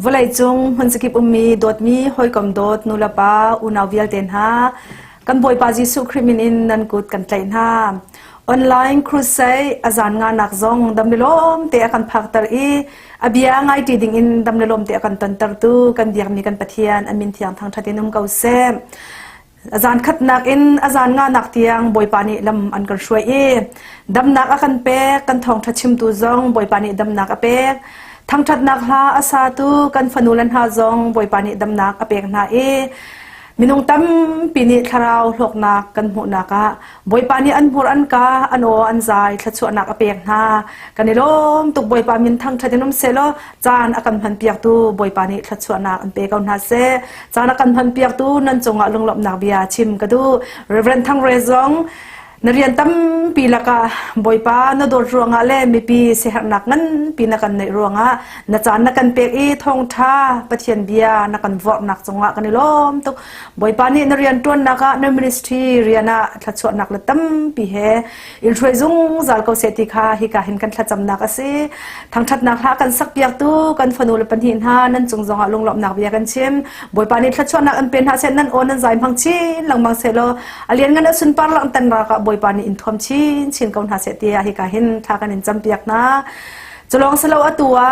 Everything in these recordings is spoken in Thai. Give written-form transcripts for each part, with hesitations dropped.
Volai chung hun sakip ummi dot mi hoi kom dot nulapa unawial ten ha kan boy pa Jesu Christ in nan kut kan tlain ha Online Crusade azan nga nak zong damlilom te akan phaktar I abia ngai ti ding in damlilom te akan tantar tu kan biak mi kan pathian amin thiang thang thatinum kau se azan khat nak in azan nga nak tiang boy pani lam an kan shwai E dam nak akan pe kan thong thachim tu zong boy pani dam nak apek thang that nak ha asa tu kan fanulan ha zong boy pani dam nak apek na E minung tam pini tharau hlok nak kan mu naka boy pani an bur an ka ano an zai thachu nak apek na kanilom tuk boy pa min thang thatinum selo chan akan phan piak tu boy pani thachu nak an pe kaun ha se chan akan phan piak tu nan chonga lunglop nak bia chim ka du Rev.Thang Hre zong narian tam pilaka boy pa na dor ruanga le mi pi se nak ngan pinakan nei ruanga na chan na kan pek I thong tha pathian bia na kan vok nak chonga kanilom tuk boy pa ni narian ton naka na ministry riana thachu nak la tam pi he il throi zung zal ko se ti kha hi ka hin kan thacham nak ase thang that nak ha kan sak piak tu kan fanul pan hin ha nan chung zonga lunglop nak bia kan chim boy pa ni thachu nak an pen ha se nan on nan zai phang chi langmang se lo alian ngan asun par lang tan ra ka boy pani in thom chin kaun ha se tia hi ka hin tha kan in champiak na cholong selo atua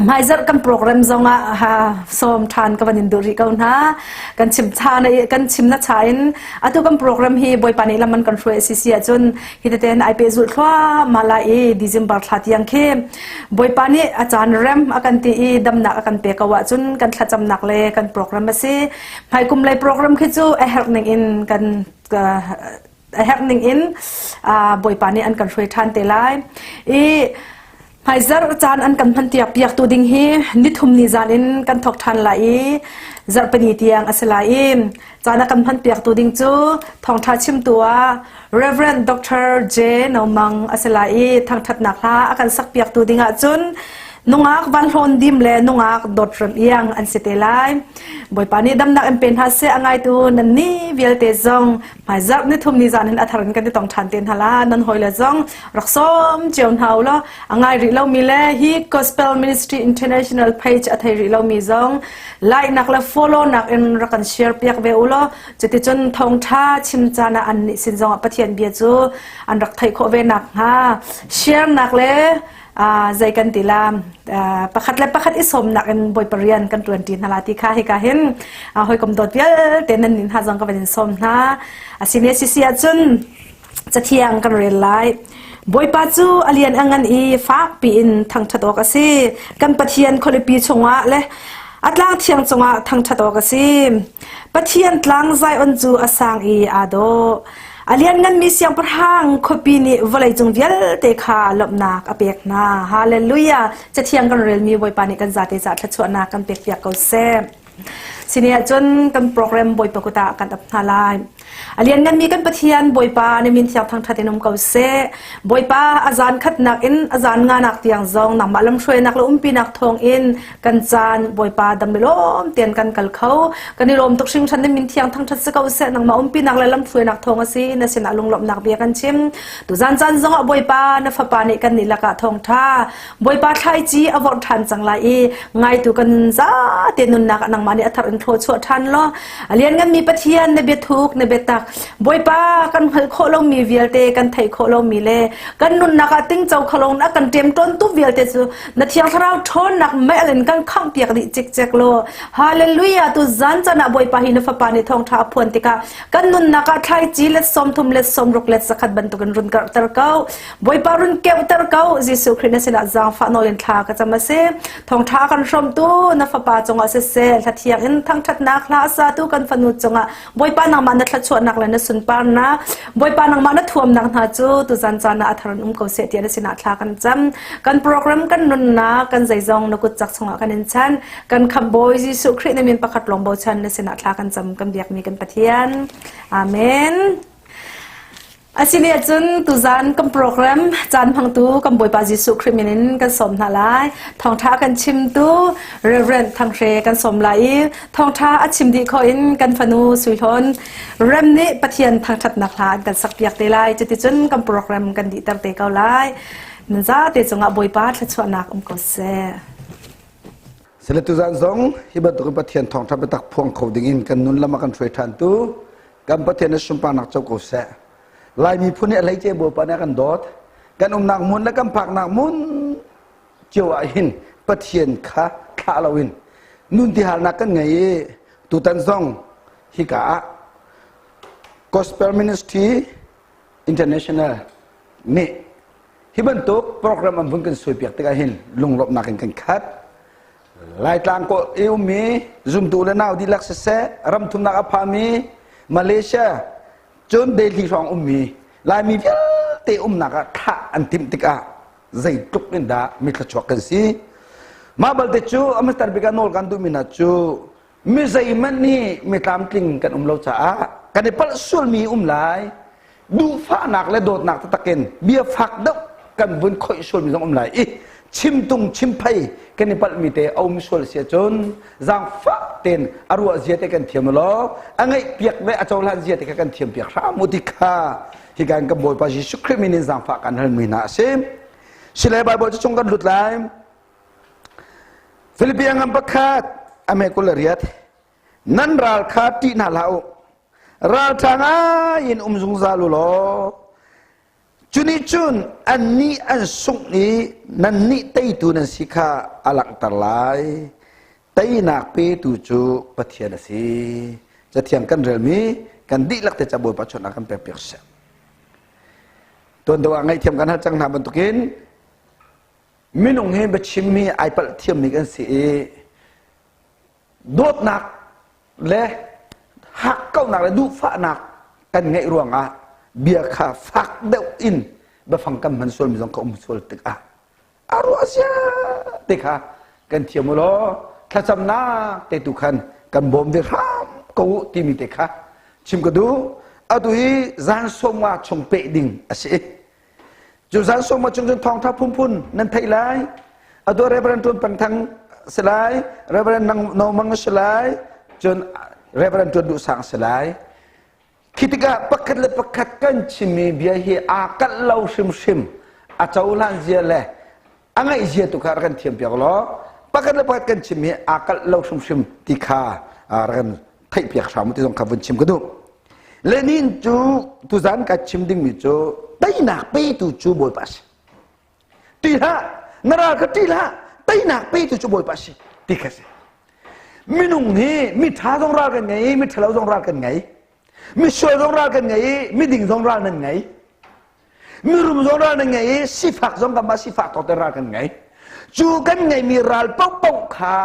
mai zar kan program zonga ha som than ka banin duri kaun ha kan chim cha na kan chim na chain atu kan program hi boy pani laman kan shwe sisia chun hi te ten ai pe zul thwa mala E December thatiang khe boy pani achan rem akan ti I damna akan pe kawa chun kan thacham nak le kan program ase phai kum lai program khi chu a help ning in kan happening in boy pani an kan shwe than te lai E Pfizer chan an kan phan tiak piak tu ding hi nithum ni zan in kan thok than la I zar pani tiang asala I chana kan phan piak tu ding chu thong tha chim tua Reverend Dr. J nomang asala I thang that nak ha akan sak piak tu dinga chun nungak van hlon dim le nungak dot rem yang an sitelai boy pani dam nak em pen ha se angai tu nan ni vial te zong mai zak ni thum ni zan in atharan kan ti tong than ten hala nan hoila zong raksom cheon haulo angai ri lo mi le hi Gospel Ministry International page athai ri lo mi zong like nak la follow nak en rakan share piak be ulo cheti chon thong tha chim chana an ni sin zong pathian bia chu an rak thai kho ve nak ha share nak le zai kan tilam pakhat isom nak en boy parian kan 20 halati kha hi ka hin hoi kom dot pial tenan nin ha jong ka ban som na asine sisia chun chathiang kan rel lai boy pa chu alian angan I fak pi in thang thadok ase kan pathian kholipi chonga le atlang thiang chonga thang thadok ase pathian tlang zai on chu asang I ado alian ngan mi siang parhang khopi ni volai chung vial te kha lopnak apek na hallelujah chathiang kan rel mi boy pani kan zate za thachona kan pek piak ko se sinia chon kan program boy pakuta kan ap halai alian ngan mi kan pathian boy pa ni min thiak thang thatinum ko se boy pa azan khat nak in azan nga nak tiang zong nang malam shwe nak lo umpi nak thong in kan chan boy pa damlom ten kan kal khau kan ni rom tok sing than ni min thiang thang that se ko se nang ma umpi nak la lam shwe nak thong ase na sin alung lop nak bia kan chim tu zan chan zong boy pa na fa pa ni kan ni la ka thong tha boy pa thai chi awor than chang lai I ngai tu kan za tenun nak nang mani athar in thlo chu than lo alian ngan mi pathian ne be thuk ne be tak boy pa kan hal kho lo mi vialte kan thai kho lo mi le kan nun naka ting chau khalong na kan tem ton tu vialte chu na thiang tharau thon nak melen kan kham piak ri chek chek lo hallelujah tu zan chana boy pa hi na fa pa ni thong tha phon tika kan nun naka thai chi le som thum le som rok le sakhat ban tu kan run kar tar kau boy pa run ke tar kau Jesu Christ sina zang fa no len tha ka chama se thong tha kan rom tu na fa pa chonga se se thiang in thang that na khla sa tu kan fanu chonga boy pa nang man na thla chho nak la na sun par na boy pa nang man na thuam nak na chu tu zan chana atharan ko se tia sina thla kan cham kan program kan nun na kan zai zong na ku chak chonga kan in chan kan kham boy Jesu Christ na min pakhat long bo chan na sina thla kan cham kan biak mi kan pathian amen asini chun tu zan kam program chan phang tu kam boy pa Jesu Christ min kan som na lai thong tha kan chim tu Rev.Thang Hre kan som lai thong tha achim di kho in kan fanu Sui Hlawn Rem ni pathian thang that nak hla kan sak piak te lai chati chun kam program kan di tar te kau lai nan za te chunga boy pa thla chwa nak ko se เสร็จตุจันทร์ฮิบัตุกปะเทียนทองทับไปตักพวงเขาดิ่งกันนุนละมากันช่วยทันตุกันปะเทียนสุมปานักเจ้ากุศลลายมีผู้นี้อะไรเจ็บบัวปานกันดอดกันนักมุนและกันผักนักมุนเจียวหินปะเทียนขาลาวินนุนที่หานักกันไงตุจันทร์ฮิกาGospel Ministry International นี่ฮิบันตุกโปรแกรมมันพุ่งกันสวยเปียกตะกันหินลงรบนักกันคัดลายกลางก็เอวมีซุมตูและนาวดีลักษณ์เสรำทุมนักอภามีมาเลเซียจนเดลีรองมีลายมีเพียเตนักท่าอันติมติกาใจตุกนินดามิตรชวกันสิมาบัลเตจูอเมริกาบิการโนกันดูมินาจูมิใจมันนี่มิตามติงกันเราจ้ากันในปัลสุลมีลายดูฟ้าหนักและโดดหนักตะเกนเบียฝักดกกันบนคอยสุลมีสองลายชิมตุงชิมไพกันในปัลมีเตเอามิสุลเสียจนจางฟ้าเต็นอรัวเสียเตกันเทียมล้ออังไงเปียกแม่อาจารย์ลันเสียเตกันเทียมเปียกรามุติกาที่การกบฏปาจิสุคริมินิจางฟ้ากันเฮลมีนาเซมสิเลบายบอจะจงกันหลุดลายฟิลิปปินส์ประกาศอเมริกาเรียดนั่นรัลคาตินาลารัลทางอินซุงซาลุโลจุนิจุนอันนี้อันสุกนี้นั่นนี่เตยตูนันสิกาอลักตลายเตยนักเปตูจูปะเทียนสิจะเทียงกันเรื่องนี้กันดีลักแต่จะบวยปัจจุบันกันเปรียบเสตัวตัวไงเทียมกันหาจังนาบรรทุกินมินุงเฮบชิมมีไอปัลเทียมมีกันสิโดดหนักและหักเก้าหนักและดูฟ้าหนักกันไงรวงเบียขาฟักเดวอินบะฟังกันมันส่วนมีสองเขาส่วนตึกอารวาเสียตึกกันเทียมโลถ้าจำหน้าเตตุขันกันบ่มเดือดร้อนกูที่มีตึกชิมก็ดูเอาตัวนี้จานส่งมาชงเปดิ่งสิจุดจานส่งมาชงจนทองทับพุ่นนั่นไทยไรเอาตัวเรเบรันตุนปังทังสลายเรเบรันนองมังสลายจนเรเบรันตุนดุสังสลายคิดว่าปักเล็บปักกันชิมีเบียฮีอากัลเลาชิมอาจารย์ลันเจียเลยอังไงเจียตุกากันเทียมเปียกล้อปักเล็บปักกันชิมีอากัลเลาชิมติคากันไทยเปียกสามุติต้องขับวนชิมกันดูเลนินจูตุจานกัดชิมดิ่งมิจูไตนักเปตุจูบอยปัสตีละนราคตีละไตนักเปตุจูบอยปัสตีกันสิมินุงนี้มิท้าต้องรักกันไงมิทะเลาต้องรักกันไงมิช่วยต้องรักกันไงมิดิ่งต้องรักกันไงมิรุมต้องรักกันไงสิฟักต้องกับมาสิฟักต้องรักกันไงจูกันไงมีรัลป๊อกป๊อกขา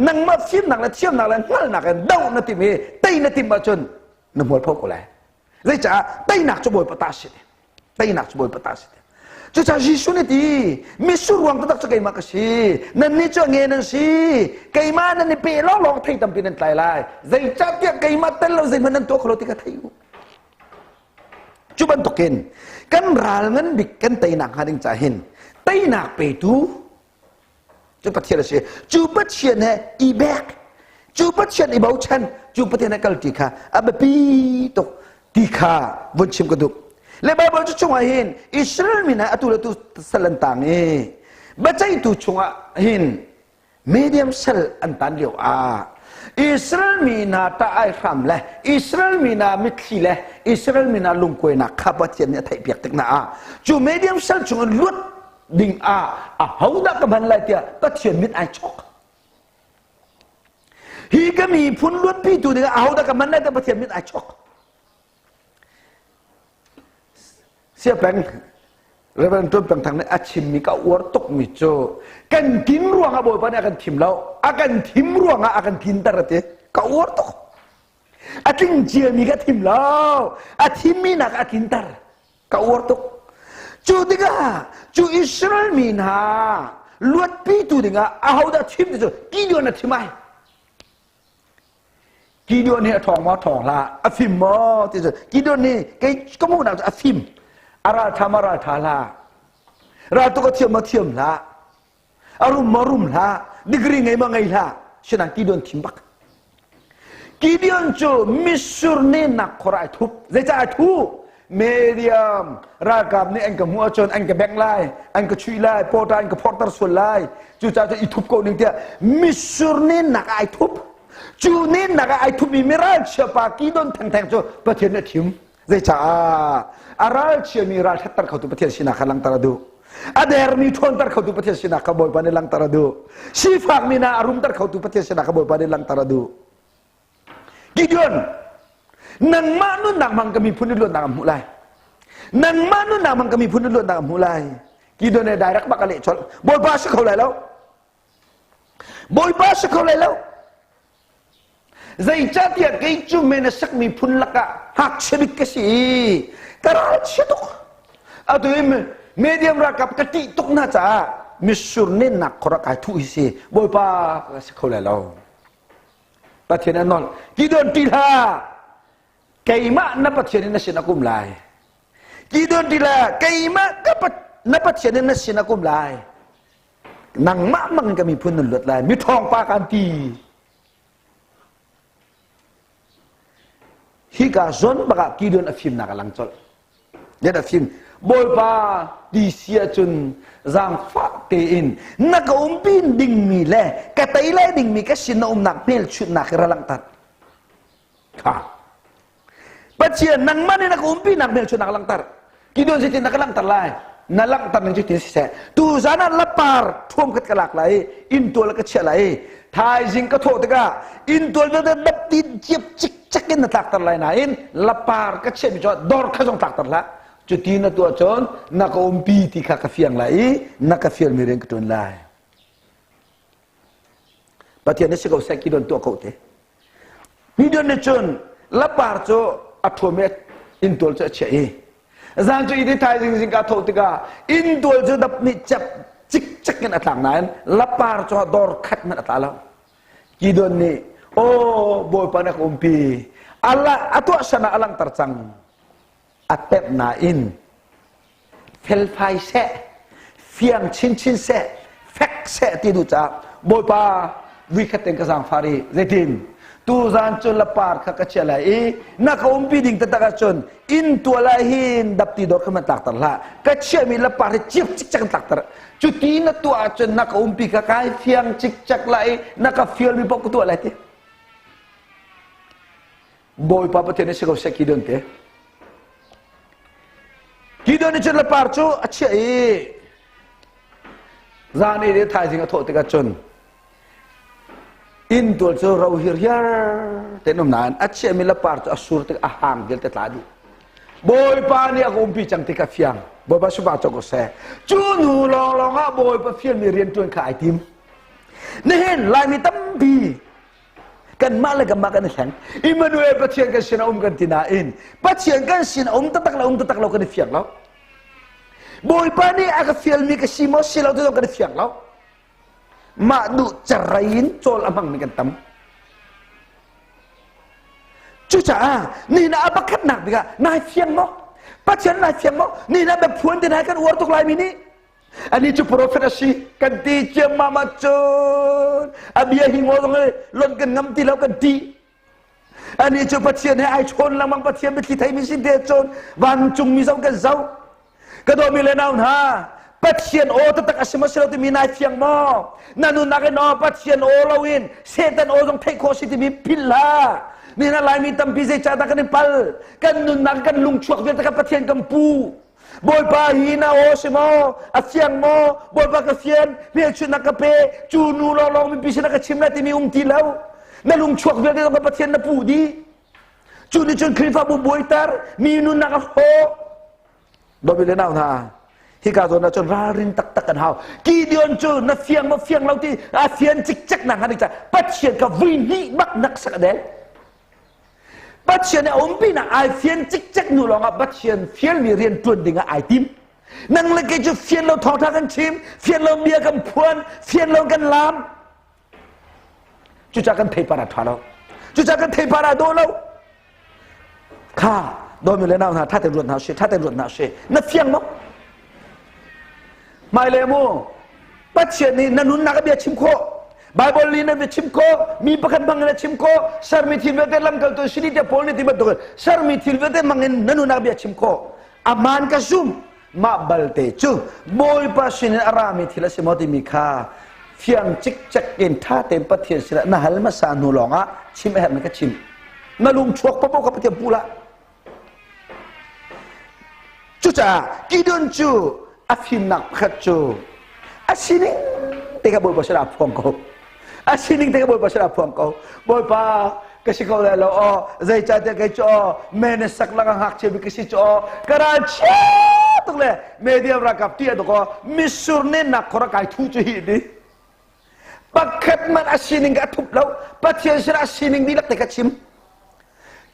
นังมาฟิมนักและเทียมนักและงั้นนักกันเดาหน้าติมีไตหน้าติมาจนนมวยพกอะไรเลยจ้าไตหนักจะบวยปตาสิไตหนักจะบวยปตาสิจะจะยิสุนี่ดีมิสุรวงก็ตักจะไกมาก็สินั่นนี่จะเงินนั่นสิไกมานั่นนี่เปล่าลองไทยตำปีนั่นไตไล่ใจจับเกี่ยไกมาเต้นเราใจมันนั่นตัวเขาติกาไทยจุบันตกินกันรัลงั้นบิกกันไตหนักหาดิงจ่าเห็นไตหนักไปดูจุบัดเชียร์สิจุบัดเชียร์เนี่ยอีแบกจูปัจเจนอีบ่าวชันจูปัจเจนกัลติค่ะอับปีโตติค่ะวันชิมกระดูกและบาบาจุชงอาหินอิสราเอลมีนะอัตุลตุสลันตังบัจจัยตุชงอาหินมีเดียมเซลอันตันเดียวอิสราเอลมีนะตาไอรามเลยอิสราเอลมีนะมิตรีเลยอิสราเอลมีนะลุงกวยนะข้าพเจ้าเนี่ยไทยเปียกตึกนะจูมีเดียมเซลชงลุดดิ่งเขาดักกับมันเลยเดียก็เทียนมิตรไอช็อกฮีก็มีพุ่นล้วนพี่ตัวเดียวเอาแต่กับมันได้แต่ประเทศมิตรไอช็อกเสียแปลงเรื่องต้นแปลงทางนี้อาชิมมีก็อวดตกมิโจกันกินร่วงบ่อยปานอากันทิมแล้วอากันทิมร่วงอากันทิมตระเตก็อวดตกอาทิมเจียมีก็ทิมแล้วอาทิมมีนักอากินตระก็อวดตกจูดิกาจูอิสราเอลมีนะล้วนพี่ตัวเดียวเอาแต่ทิมตัวกี่เดือนนะทิมไหมกี่เดือนเนี่ยทองมาทองละอฟิมมอที่สุดกี่เดือนนี่แกก็มุ่งหนักอฟิมอาราธามาราธาละราตุก็เทียมมาเทียมละอารุมมารุมละดิกรีไงมาไงละฉะนั้นกี่เดือนทิมบักกี่เดือนจูมิสุรเนนักขรายทุบใจจะทุบ เมเดียมรากามนี่อันกับมัวจนอันกับแบงไลอันกับชุยไลโปตอันกับพอร์ตส่วนไลจู่จ้าจะอีทุบโกนึงเดียมิสุร์นินนักไอทุบจูนินนักไอทุบมีมิราเชปากีดอนแทงๆจประเทศเนี่ยทิมเจจ้าอาราเชียมีราชัตตร์เขาตุประเทศชินาขลังตระดูอเดร์มีทวนตร์เขาตุประเทศชินาขบอยปานิลังตระดูชีฟากมีนาอารุมตร์เขาตุประเทศชินาขบอยปานิลังตระดูกิดยนนังมานุนังมังก็มีพุนลุนนังมุไลนังมานุนังมังก็มีพุนลุนนังมุไลกิดยนในได้รักบักเละชอลบอยบาสเขาเลยแล้วบอยบาสเขาเลยแล้วใจจัดยังไงจูเมนสักมีพุนลักะหักเชบิกสิกระไรเชตุกเอาตัวเองเมเดียมรักกับกติตุกน่าจะมิสุร์เนนักขรักไอทุยสิบอยบาสเขาเลยแล้วประเทศนั้นนอนกิดยนตีลาKaima napat siya na sinakumlay. Kidon dila, kaima napat siya na sinakumlay. Nang mamang kami punulot lay, mitong pakanti. Hika zon baka kidon afim nakalangtol. Yan afim. Boy pa di siya chun zang faktiin. Nakaumpin ding mi le. Kataylay ding mi kasi naumnak mil chun nakiralangtat. Ha. Bacian nang mana nak umpi nak mel nak langtar. Kidon sitin nak langtar lai. Na langtar nang sitin sisa. Tu zana lapar tuam kat kalak lai. Intol kat cia lai. Thai jing kat thok tega. Intol na dap tin ciep cik cakin na taktar lai nain. Lapar kat cia bijot dor kazong taktar la. Cuti na tu acon nak umpi ti kafiang lai. Nak kafiang miring ketun lai. Bacian ni sekau saya kidon tu kau te. Kidon ni cun lapar co atomet intol ce cei zan cu ini thai jing ka thok tiga intol ce dap ni chap cik cik kan atlang nan lapar co dor khat man atala kidon ni oh boy panak umpi ala atu sana alang tercang atep na in fel phai se fiang chin chin se fek se ti du cha boy pa wi khateng ka sang fari zetin tu zan chun lapar kakachalai nakaumpi ding tatakachon in tualahin dapti dor kaman taktar la kachami lapar chip cik cak taktar cuti na tu achon nakaumpi kakai fiang cik cak lai nakafiol mi pok tu alai te boy papa tene se gosek kidon te kidon ni chun lapar chu achai zan ni thai jing tho te ka chon Intol so raw hiryar tenom nan at siya milapar to asur te ahang gel te tadi boy pa ni ako umpi chang te ka fiang boy ba suba to ko se chunu long nga boy pa fiang mi rian tuan ka itim nehen lai mi tambi kan malaga makan sang imanuel pa siang kan sina kan tinain pa siang kan sina tatak law kan fiang law boy pa ni aka fiang mi ka simo silaw to kan fiang law Madu cerain col amang ni kentam. Cuca ni na abakat nak bika naik fiang mo. Pacian naik fiang mo. Ni na bepuan din kan wartuk lai mini. Ani cu profesi kan ti jem mama con. Abia hingo dong lon kan ngam ti lau kan ti. Ani cu pacian ni ai chon lamang pacian beti thai mi sin de chon. Van chung mi sau kan zau. Kado mi le naun ha. Pacian o tatak asima sila ti minay fiang mo. Nanunakin o pacian o lawin. Setan o zong teko si ti mi pila. Nina lai mi tampi se chata kanin pal. Kanunak kan lungchuak vya taka pacian kampu. Boy pa hina o si mo. Afiang mo. Boy pa kafian. Miya chun nakape. Chunu lolong mi pisi nakachim na ti mi umtilaw. Nalungchuak vya taka pacian na pudi. Chuni chun krifa bubuy tar. Minun nakaho. Dobile na ha. Hika zona chon rarin tak tak kan hao Gideon chu na fiang ma fiang lau ti a fiang chik chak nang hadik cha patchen ka vin hi bak nak sakadel patchen a umpi na ai fiang chik chak nu long a patchen fiang mi rian tuan dinga ai tim nang le ke chu fiang lau thong tha kan chim fiang lau bia kan puan fiang lau kan lam chu cha kan thei para tha lau chu cha kan thei para do lau kha do mi le nau na tha te ruat na she na fiang mo mai le mo patchen ni nanun nak bia chim kho Bible lina be chimko mi pakat bangna chimko sar mi thilvete lam kal to sini te polni tibat to sar mi thilvete mangin nanu na be chimko aman ka sum ma balte chu boy pa sin arami thila simoti mi kha fiang chik chak in tha tem pathian sila na hal ma sa nu longa chim he na ka chim na lung chuak pa po ka pathian pula chu cha kidon chu afin nak khat chu asini te ka boy pa sila phong ko asining te ka boy pa sila phong ko boy pa kasi ko la lo o zai cha te kai cho men sak la hak che bi kasi cho karachi tuk le media ra kap ti to ko misur ne nak khora kai thu chu hi di pakhat man asining ka thup lo pathian sira asining di lak te ka chim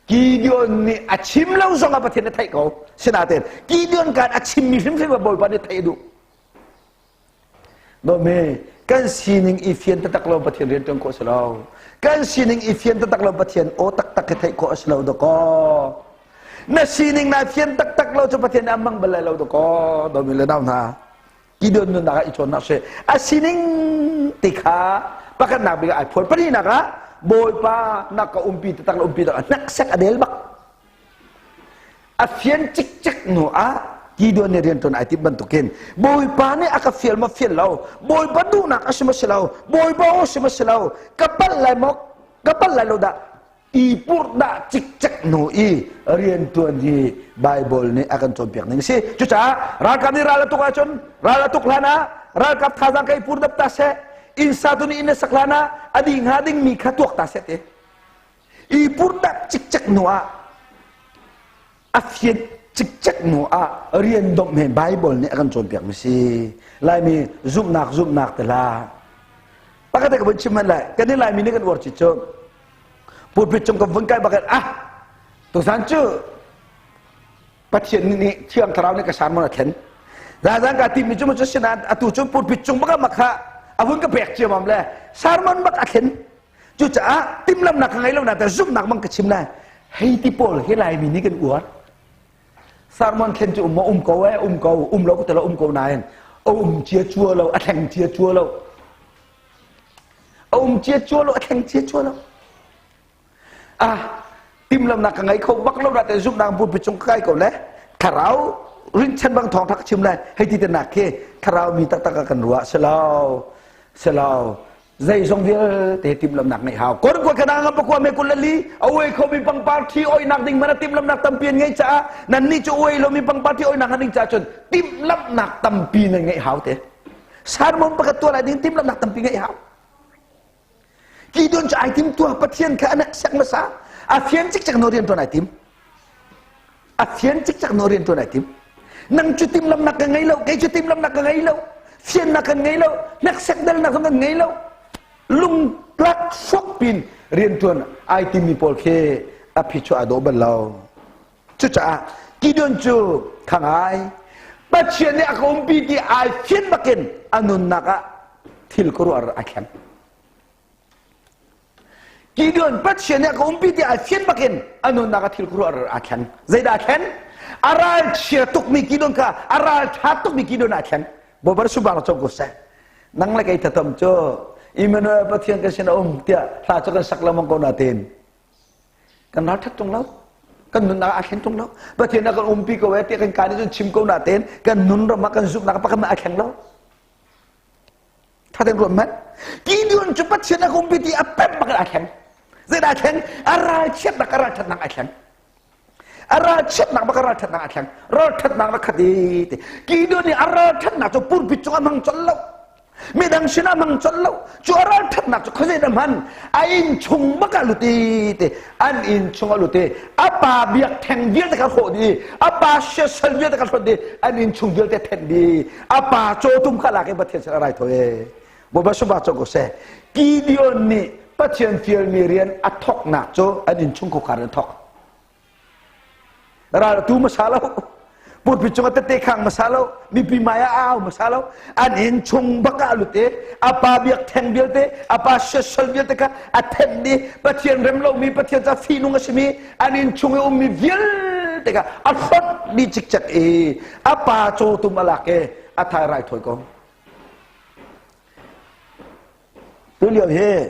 Gideon ni achim lo zonga pathian thai ko sinaten Gideon kan achim mi sim sim boy pa ni thai du no me kan sining ifian tatak lo pathian rian tong ko selo kan sining ifian tatak lo pathian o tak tak thai ko aslo do ko na sining na fian tak tak lo cho pathian amang balai lo do ko do mi le daw na Gideon nun na ichon na se asining tikha pakat na bi ai phol pani na ka boy pa nak ka umpi tatak lo umpi da nak sak adel bak afian cik cik no a Gideon ni rian ton ai tip bantukin boy pa ni aka fiel ma fiel law boy pa du nak asma selaw boy pa o asma selaw kapal lai lo da ipur da cik cik no i rian ton di Bible ni akan tompiak ning si cuca raka ni rala tuk acon rala tuk lana rala kap thazang kai pur dap tase insa tu ni ina saklana ading hading mi khatuak tase te ipur da cik cik no a afian cik cik no a rian dom me Bible ni akan tompiak misi lai mi zum nak te la pakate ka benchiman lai kan ni lai mi ni kan wor chichong put pichong ka vengkai bakat tu sanchu pathian ni thiang tharau ni ka san mon athen razang ka ti mi chu chu sinan atu chu put pichong baka makha avun ka pek che mam le sarmon bak athen chu cha tim lam nak ngai lo na ta zup nak mang ka chim na hei ti pol he lai mi ni kan uat sarmon khen chu mo ko lo ko te lo ko nain chia chua lo atheng chia chua lo chia chua lo atheng chia chua lo tim lam nak ngai khâu bắc lâu ra te giúp nàng bút bị chung kai cầu lẽ kharau rin chân băng thong thắc chim này hay ti tên nạc kia kharau mi tak tak kan ruwa selaw dây song dia te tim lam nak này hào kon ko kana ngam ko me kulali away ko mi pang party oi nak ding mana tim lam nak tampien ngai cha nan ni chu oi lo mi pang party oi nak ding cha chun tim lam nak tampien ngai hào te san mom pakat tu la ding tim lam nak tampien ngai hào Gideon cha ai tim tua pathian ka anak sak masa afian cik cak norian tu naitim afian cik cak norian tu naitim nang chu tim lam nak ngai lo kai chu tim lam nak ngai lo fian nak ngai lo nak sak dal nak ngai lo lung plat sok pin rian tuan ai tim ni pol khe api chu ado ban lo chu cha Gideon chu khangai pathian ni akom pi ki ai fian baken anun naka thil koru ar akhan Gideon pathian ni ka umpi ti afian bakin anu nakathil kuru ar akhan zaida akhan aral chia tuk mi Gideon ka aral thatuk mi Gideon akhan bobar subang chok go sa nang la kai tatam cho imano pathian ka sina tia tha cho kan saklamang ko natin kan na that tung lo kan nun na akhan tung lo pathian na kan umpi ko ti kan kani chim ko natin kan nun ra makan zup na pa kan akhan lo thaten ro mat Gideon chu pathian na umpi ti apep bakal akhan Zaida akhan aral chet nak aral that nak akhan aral chet nak bakal aral that nak akhan ral that nak khati Gideon ni aral that nak cho pur bichung amang chollo medang sina mang chollo chu aral that nak cho khose man ain chung bakal luti te an in chung luti apa biak theng biak te ka kho di apa shesal biak te ka kho di an in chung biak te then di apa cho tum khala ke bathe sa rai thoe bo ba su ba cho go se Gideon ni pathian fiel mi rian athok nak cho anin chung ko kharan thok ra tu masalo put bichung te khang masalo mi pi maya aw masalo anin chung baka lute apa biak theng bialte apa social bialte ka athem di pathian rem lo mi pathian cha fi nung asmi anin chung mi vial te ka athot di chik chak e apa cho tu malake athai rai thoi ko tu liu he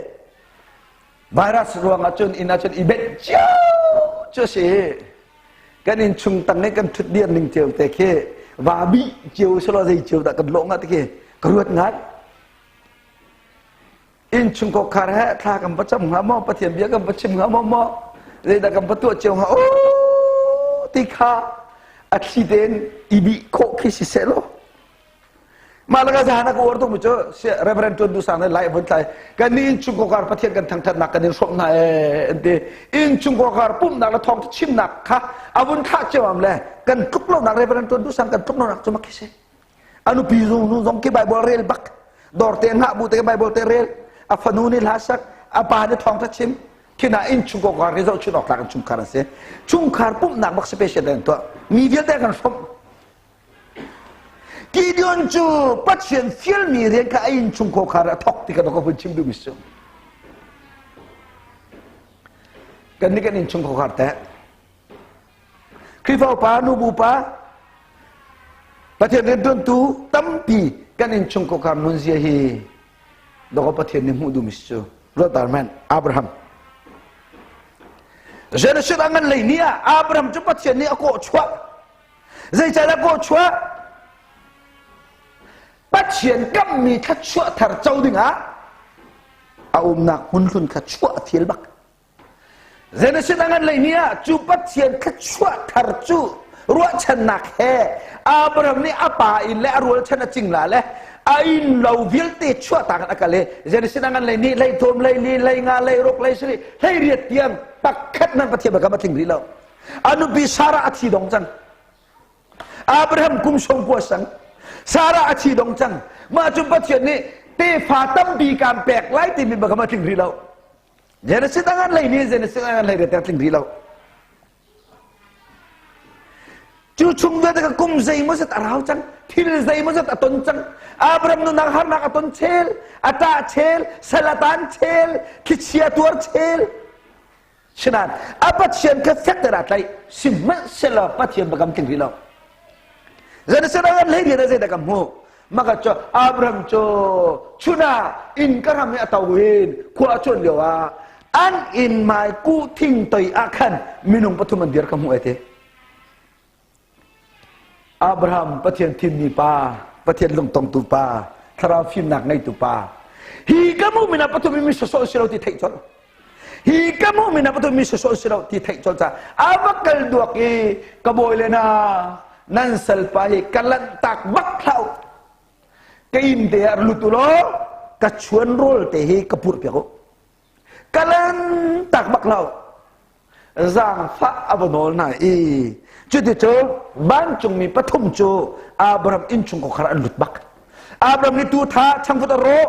virus ruang achun in achun ibet cho se kan in chung tang ne kan thut dian ning chiu te khe và bị chiều sau đó gì chiều đã cần lỗ ngắt thế kia ruột ngắt in chung có khar ha tha cầm bắt chăm ngã mò bắt thiền bia cầm bắt chim ngã mò đây đã cầm bắt tuột chiều ngã tì kha accident ibi kok kisi selo malaga jahana ko orto mucho Rev.Thang Hre sang lai bon tai kan in chung ko kar pathian kan thang that nak kan som na ente in chung ko kar pum nak la thong chim nak kha avun kha chawam le kan tup lo nak Rev.Thang Hre sang kan tup lo nak chuma kise anu pizu nu zong ki bible rel bak dor te nga bu te bible te rel afanu ni lasak apa ne thong ta chim kina in chung ko kar result chu nok tak chung kar se chung kar pum nak bak special den to mi vial te kan som Gideon chu bắt chuyện phiêu mì riêng cả anh chung cô khá ra thọc thì cái đó có phần chim được biết không? Cái này cái anh chung cô khá thế. Khi vào pa nu bu pa, bắt chuyện đến tuần tu tâm pi cái anh chung cô khá muốn gì hi, đó có bắt chuyện đến mu được biết không? Rồi ta men Abraham. Genesis angan lấy nia Abraham chu bắt chuyện nia cô chua, dây trái là cô chua. Bắt chuyện cắm mi thắt chua thar châu đinh á, nạc mun luôn thắt chua thiel bắc. Genesis angan lấy nia chu bắt chuyện thắt chua thar chu ruột chân nạc he. Abraham ni apa in le ruột chân chinh la le. Ain lâu viết tê chua tang akal le. Genesis angan lấy ni lấy thom lấy li lấy nga lấy rok lấy sri lấy riết tiang pak khát nan bắt thiệp bạc bắt thình ri lâu. Anu bi Sarah achi dong chang. Abraham kum song po sang. Sarah achi dong chang ma chu bắt chuyện ni te pha tâm bi kam pek lai ti mi ba ma thing ri lo Genesis angan lai ni Genesis angan lai te thing ri lo chu chung ve ta kum zai mo set arau chang thil zai mo set aton chang Abraham nu nang har nak aton chel ata chel salatan chel kichia tuar chel Sinan apat sian ka fekterat lai simma sela pathian ba kam thing ri lo Genesis angan lai dia zai da kam ho maka cho Abraham cho chuna in karam ya tawin kwa chon lewa an in mai ku thing toi akhan minung pathuman dir kam ete Abraham pathian thim ni pa pathian long tong tu pa thara phim nak ngai tu pa hi kamu mina pathumi mi so so sirau ti thai chol hi kamu mina pathumi so so sirau ti thai chol cha abakal duak e kaboi le na nan salpai kalan tak bak thau kain te lutulo ka chuan rol te hi kapur peko kalan tak bak thau zang fa abonol na e chu ti cho ban chung mi pathum chu Abraham in chung ko khara lut bak Abraham ni tu tha chang fu ta ro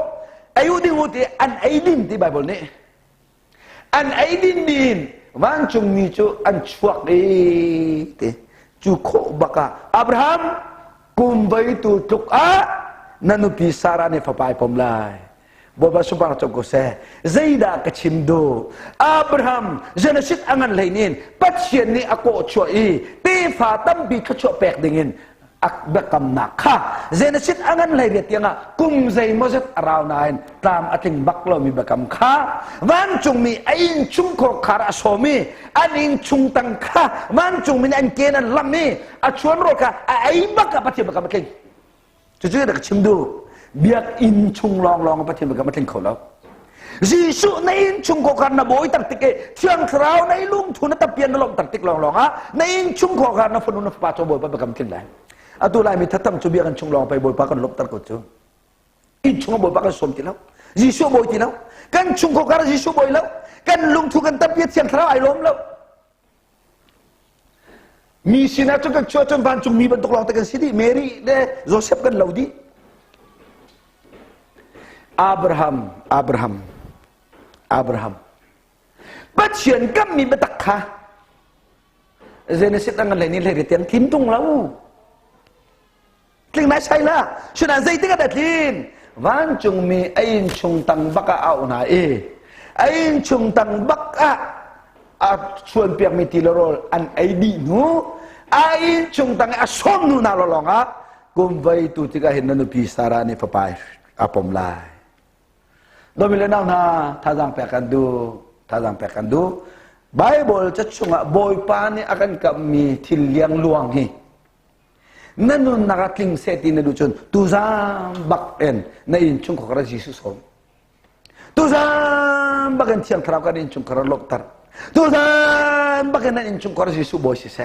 ayu ding uti an aidin ti bible ne an aidin din ban chung mi chu an chuak e te chu kho baka Abraham kum vai tu tuk a nanupi Sarah ne fapai pom lai boba subang chok ko se zaida ka chimdo Abraham Genesis angan leinin patchen ni ako choi pe fa tam bi kha cho pek dingin ak bekam na kha Genesis angan lai riat yanga kum zai mozet around nine tam ating baklo mi bekam kha wan chung mi ain chung ko khara somi anin chung tang kha man chung min an kenan lami a chuan ro ka ai baka pathe baka making chu chu da chimdu biak in chung long long pathe baka making kholo Jisu na in chung ko kan na boy tak tike thiang thrau na ilung thuna ta pian na lom tak tik long long ha na in chung ko kan na phunu na pa cho boy pa baka making lai atu lai mi thatam chu biak an chung long pa boy pa kan lop tar ko chu in chung boy pa kan som ti lau Jisu boy ti lau kan chung ko kan Jisu boy lau kan lung thu kan ta pian thiang thrau ai lom lau mi sina chu ka chu chon ban chung mi ban tok long ta kan sidi Mary de Joseph kan laudi Abraham bắt chuyện cắm mi bắt tắc kha Genesis đang lấy ni lấy tiền thím tung lâu tiếng nói sai la chuyện là dây tiếng cái đặt tin van chung mi ain chung tăng bắc ao na ain chung tăng bắc a chuan piak mi tilorol an ai di nu ain chung tăng a som nu na lo longa kum vai tu tika hin nu pi Sarah ni papai apom lai โดยมีเรื่องน่าท่าจังแปกันดูไบเบิลจะชงอ่ะบอยปานี่อากันกับมีที่เลี้ยงลวงฮีนั่นนู่นนักลิงเซตินดูจนตุซามบักเอ็นในอินชุงของพระเยซูสมตุซามบักเอ็นเทียงคราวกันอินชุงของพระลบตัรตุซามบักเอ็นอินชุงของพระเยซูบอยสิเซ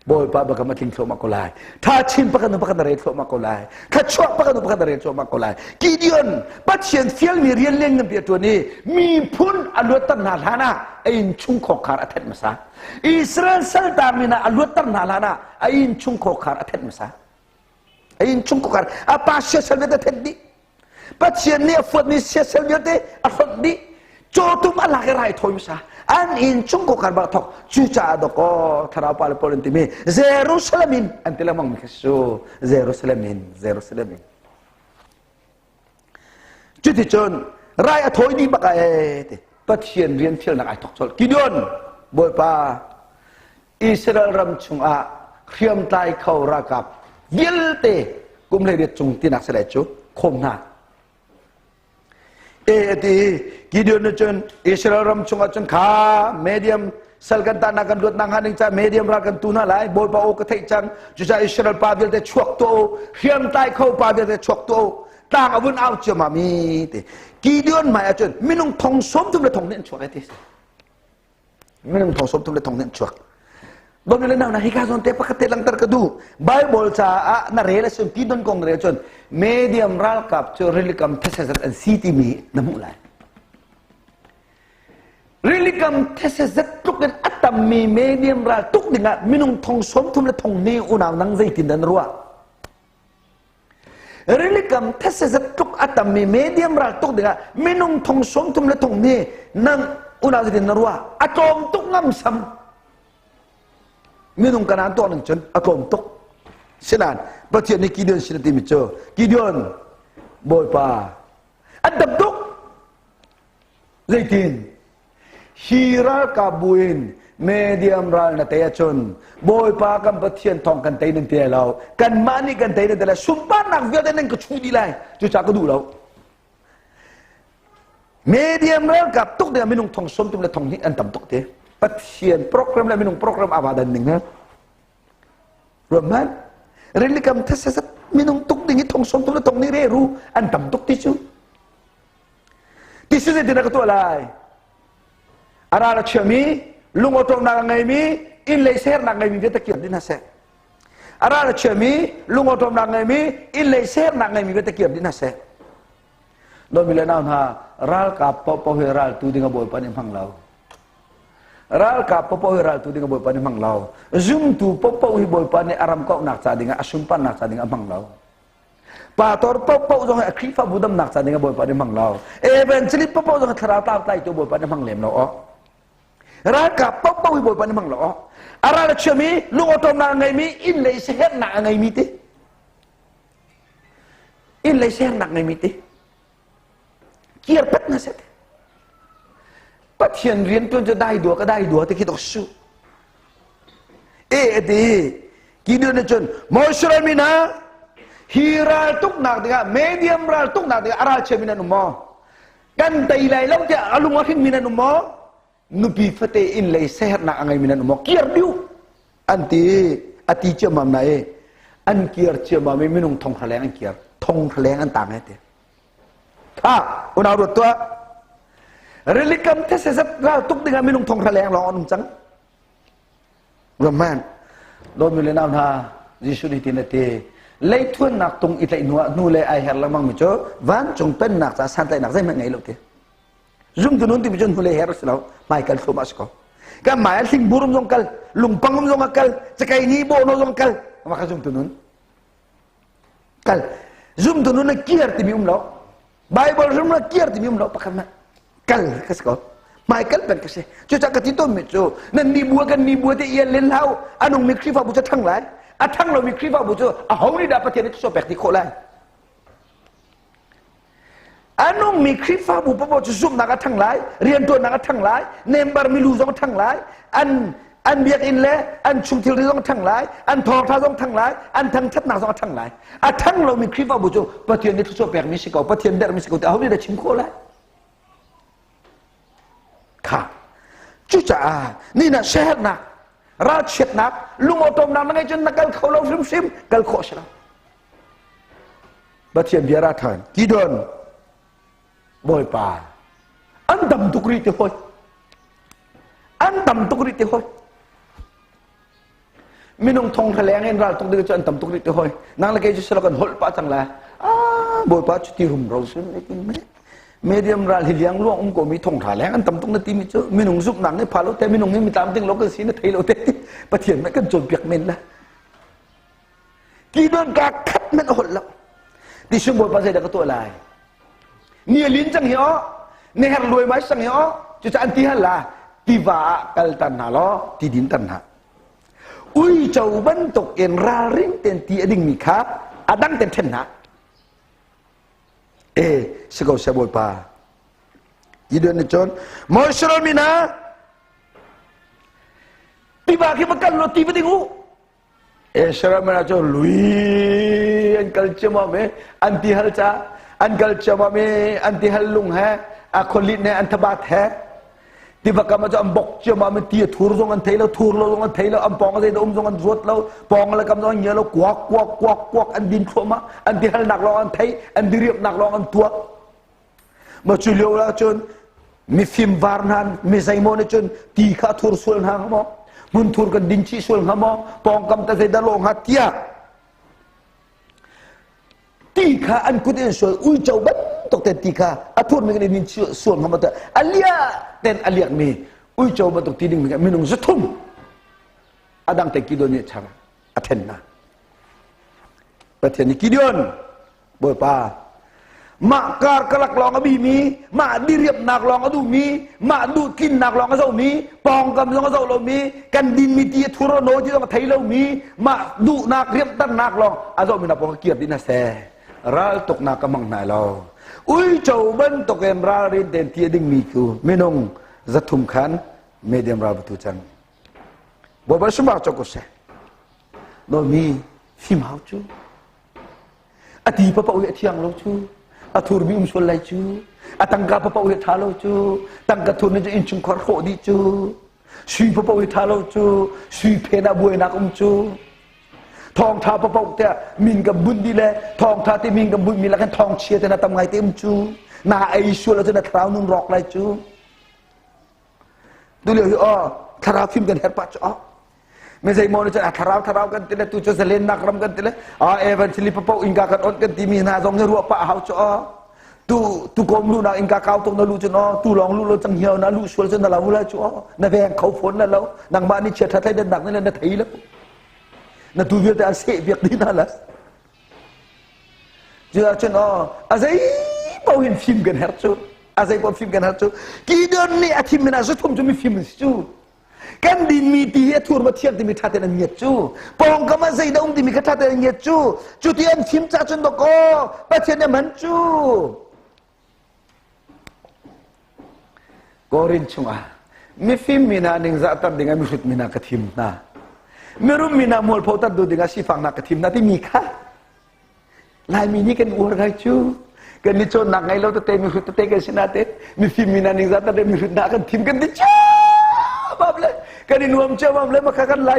บอยปาบักมาทิ้งโซมาโกลายท่าชินบักกันบักกันเรศโซมาโกลายขัดชวกบักกันเรศโซมาโกลายกิเดียนปัจเจียนเฟียลมีเรียนเลี้ยงกันเปียตัวนี้มีพุ่นอลวตันนาลานะอินชุงของคาร์อัตเทนมาซาอิสราเอลสัลตามินะอลวตันนาลานะอินชุงของคาร์อัตเทนมาซาอินชุงของคาร์apaเชื่อเซลเวตเทนดีปัจเจียนเนี่ยฝนนี่เชื่อเซลเวตอัฟดีโจตุมอะไรกันไรทอยมาซาอันอินชุงของคาร์บัตทอกจูจ่าดอกทาราปาลปอลินติมีเยรูซาเล็มอันที่เรามังมิกซูเยรูซาเล็มจุดที่จนรายถอยดีบักไอ้ปัจเจียนเรียนเที่ยวนักไอ้ทอกชลกิดยนบอยปาอิสราเอลรำชุงอาเขียมตายเข้ารักับวิลเตกุมเลยเรียจุงที่นักเสด็จจูคมนาที่กิดยนจนอิสราเอลรำชุงอาจนขาเมเดียมสัลกันตานักันดวดนังหันจ่าเมเดียมรักันตูน่าไหลบอยปาโอกระเทจังจุจ่าอิสราเอลปาวิลเตชวกโตเขียมตายเข้าปาวิลเตชวกโตต่างอาวุธเอาเจมามีที่กิดยนหมายจนมินุงทองสมทุกเรื่องทองเน้นชวกไอ้ที่มินุงทองสมทุกเรื่องทองเน้นชวกโดนเลยนะฮิกาซอนเตปะกติลังตรกดูไบเบิลจ้าน่าเรลสุนกิดอนกงเรจนเมเดียมรัลกับจูเรลิกัมเทสเซตอันซีทีมีน้ำมุลายเรลิกัมเทสเซตทุกกันอัตตมีเมเดียมรัลทุกดิ่งมินุงทองสมทุกเรื่องทองนี้อุณานังใจตินดันรัวเรลิกัมเทสเซตทุกอัตตมีเมเดียมรัลทุกดิ่งมินุงทองสมทุกเรื่องทองนี้นังอุณาใจตินดันรัวอะตอมทุกงำซ้ำminum kanan tu orang cun akom tok sinan baca ni kidion sinati mico kidion boy pa adab tok zaitin hiral kabuin medium ral na taya cun boy pa kan bathian thong kan tay nan tia lau kan mani kan tay nan tia sumpah nak via dan ke chu di lai chu cha ka du lau medium ral kap tok dia minum thong som tu le thong ni an tam tok teปัจเจียนโปรแกรมอะไรไม่นุ่งโปรแกรมอาบาดันหนึ่งนะรวมนั้นเรื่องนี้กำทัศน์ไม่นุ่งตุกดิ่งทองสมตุกและทองนี่เร่รู้อันต่ำตุกที่ชูเนี่ยที่นักตัวอะไรอะไรเชื่อมีลุงอตรงนางไงมีอินเลเซอร์นางไงมีเวทเกียรติน่าเสอะไรเชื่อมีลุงอตรงนางไงมีอินเลเซอร์นางไงมีเวทเกียรติน่าเสโดยมีเรื่องนั้นฮะรัลกับปอเฮรัลตูดิ่งบ่อยปานพังเราral ka popo ral tu dengan boy pani manglau zoom tu popo hi boy pani aram kau nak sa dengan asumpan nak sa dengan manglau pator popo jong akhifa budam nak sa dengan boy pani manglau eventually popo jong thara ta tai tu boy pani manglem lo ral ka popo hi boy pani manglau ara la chemi lu otom na ngai mi in le sehet na ngai mi te in le sehet na ngai mi te kier pat na setปัจเจียนเรียนจนจะได้ดัวก็ได้ดัวแต่คิดว่าสู้ดีกี่เดือนจนมอสรามินะฮีราตุกนักเดียเมเดียมราตุกนักเดียอาราเชมินานุมอกันแต่ไลแล้วจะอาลุงอาทินมินานุมอนุปีฟเตอินเลยเซฮ์นักอะไรมินานุมอเกียร์ดิวอันที่อธิเชื่อมันไหนอันเกียร์เชื่อมันไม่นุ่งทองทะเลอันเกียร์ทองทะเลอันต่างกันเดียอุณารุตัวเรื่องกรรมเทศสัตว์เราทุกเดือนไม่ลงทองทะเลงรอนุ่มจังรวมมันโดยมีเรื่องนั้นฮะยิสุดิตินเตเลยทวนนักตรงอิตาลีนูเลยไอเฮลละมังมิโจวันจงเป็นนักจากสันตินักใจมันไงลูกเตจุ่มตัวนู้นที่มิโจนูเลยเฮรัสเราไม่กันโทมัสก็ก็หมายถึงบุรุษจงกัลลุงปังจงกัลจะใครนี้โบโนจงกัลมาขึ้นจุ่มตัวนู้นกัลจุ่มตัวนู้นเกียร์ที่มีเราไบเบิลจุ่มเกียร์ที่มีเราปะกันมั้ยkal kasko Michael ben kase cuca ketito mico nan nibuat ia lenlau anong mikrifa buca thang lai thang lo mikrifa buca hau ni dapat yang itu sopek di kolai anong mikrifa bu popo susum naga thang lai rian tu naga thang lai nembar milu jong thang lai an biak in le an chungtil jong thang lai an thok tha jong thang lai an thang chat nak jong thang lai thang lo mikrifa buca patian itu sopek misikau patian der misikau hau ni da chim kolai ค่ะจุจ่านี่นะเชดนักราชเชดนักลุงเอาตรงนั้นไงจนนักการเขาเราฟิมกัลโคชเราบัดเทียนเบียราทันกีดอนบอยป่าอันดำตุกรีติหอยอันดำตุกรีติหอยไม่นงทองแถลงเห็นเราตรงนี้จะอันดำตุกรีติหอยนางละเกจิสละกันหดป้าจังละบอยป่าจุดที่หุ่มเราซึ่งไม่กินไหมเมียมราลิเลียงล่วงก็มีทองแถลงอันดำตุกนาทีมีเจอไม่นงซุปหนังให้พาเราแต่ไม่นงนี่มีตามติ้งเราก็สีนาทีเราเตะประเทียนไม่กันจนเปียกเม็นละกีดอนกาคัดมันหดแล้วที่ช่วงบอยป่าใส่เด็กตัวลายเนี่ยลิ้นจังเหรอเนี่ยหรวยไหมจังเหรอจะจะอันที่ฮัลละที่ว่ากัลตันหาล้อที่ดินตันหาอุ้ยเจ้าบันตกเอ็นราริงเต็นตีอดิ่งมีครับอดังเต็นเทนนะสกอเซบอยปายีเดินจนมอชรมินะที่ว่าคิดว่ากันโรตีไปดิ้งหูสรมินะจนลุยอันกัลเจมาเมอันที่ฮัลจ้าอันกัลเจมาเมอันที่ฮัลลุงฮะคนลิ้นเนี่ยอันทบาทฮะที่ว่ากันมาจะอันบกเจมาเมตีทูร์ซงอันเทยแล้วทูร์เราซงอันเทยแล้วอันปองอะไรดมซงอันรวดแล้วปองอะไรกันซงเยอะแล้วกวักอันดินโครมาอันที่ฮัลหนักลองอันเทยอันที่เรียบหนักลองอันตัวมาจุลโยแล้วจนมีฟิล์มวาร์นันมีไซโมนจนตีข้าทูร์ส่วนหางมั้งมุนทูร์กันดินชีส่วนหางมั้งปองกันแต่เสดลงหัดเทียตีข้าอันกุดเอ็นส่วนอุ้ยเจ้าบัดตกแต่ตีข้าอัทุนมันก็ดินชีส่วนหางมั้งแต่อัลเลียเต็นอัลเลียมีอุ้ยเจ้าบัดตกตีดิ่งมันนุ่งสุดทุ่มอดังแต่กิโดเนี่ยช่างอัเทนนะประเทศนี้กิโดนบ่อยป่ามาการกลักลองอบีมีมาดิเรียบนักลองอดูมีมาดูกินนักลองอเจ้ามีปองกำลองอเจ้าเรามีกันดินมีตีทุรโนที่ต้องไทยเรามีมาดูนักเรียบตั้งนักลองอเจ้ามีนักปองเกียรตินะแซ่รัลตกนักกำมังนายเราอุ้ยเจ้าบันตกเอ็มรารินเดนที่ดิ่งมีกูไม่นงจะทุ่มขันไม่เดียมราบุตุจันบ่บ่สมบัติจกุเสโนมีฟิมหาวจูอดีปะปะอุยเทียงเราจูatur bi umsul lai chu atangka papa uhe thalo chu tangka thun je in chung khor kho di chu sui papa uhe thalo chu sui phena buai na kum chu thong tha papa te min ga bun di le thong tha te min ga bun mi la kan thong chia te na tam ngai te chu na ai su la te na thrau nun rok lai chu du le hi thara phim kan her pa chuไม่ใช่โมนจะทาราวกันทีละตัวจะเล่นนักรำกันทีละเอวันสิลิปปะอิงกากันอดกันทีมีนาจงเรือปะเขาจ้อตูกมลูนาอิงกาเขาตรงนั้นลูจ้อตูลองลูเราจังเหี่ยวนะลูสวนจนเราละจ้อนั่นแวงเขาฝนนั่นแล้วนางบ้านนี่เชื่อไทยเดินหนักนั่นแหละนั่นไทยแล้วนั่นตูเวียแต่อาเสบเบียกนี่นั่นแหละเจอจนอาศัยเป่าเห็นฟิล์มกันฮะจ้ออาศัยเป่าฟิล์มกันฮะจ้อกี่เดือนนี่อาทิตย์มันอาจจะทุ่มจะมีฟิล์มจ้อกันดินมีตีให้ทูร์มาเทียนที่มีท่าเต้นเงียบจูปองก็มาใส่ดงที่มีท่าเต้นเงียบจูจุดที่อันทิมจ่าจนตกประเทศเนี่ยมันจูกอรินชงมีฟิล์มมีนาหนึ่งจะตัดดิ่งมีชุดมีนากระทิมนะไม่รู้มีนามอลพอตัดดูดิ่งสิฟังนักกระทิมนะที่มีค่ะลายมีนี่กันอวดไรจูกันนี่โจนักไงเราเตะมีชุดเตะกันชนะเตะมีฟิล์มมีนาหนึ่งจะตัดมีชุดนักกระทิมกันดิจูบับเลยกันนี่นวมเจ้าบับเลยมาคักันไล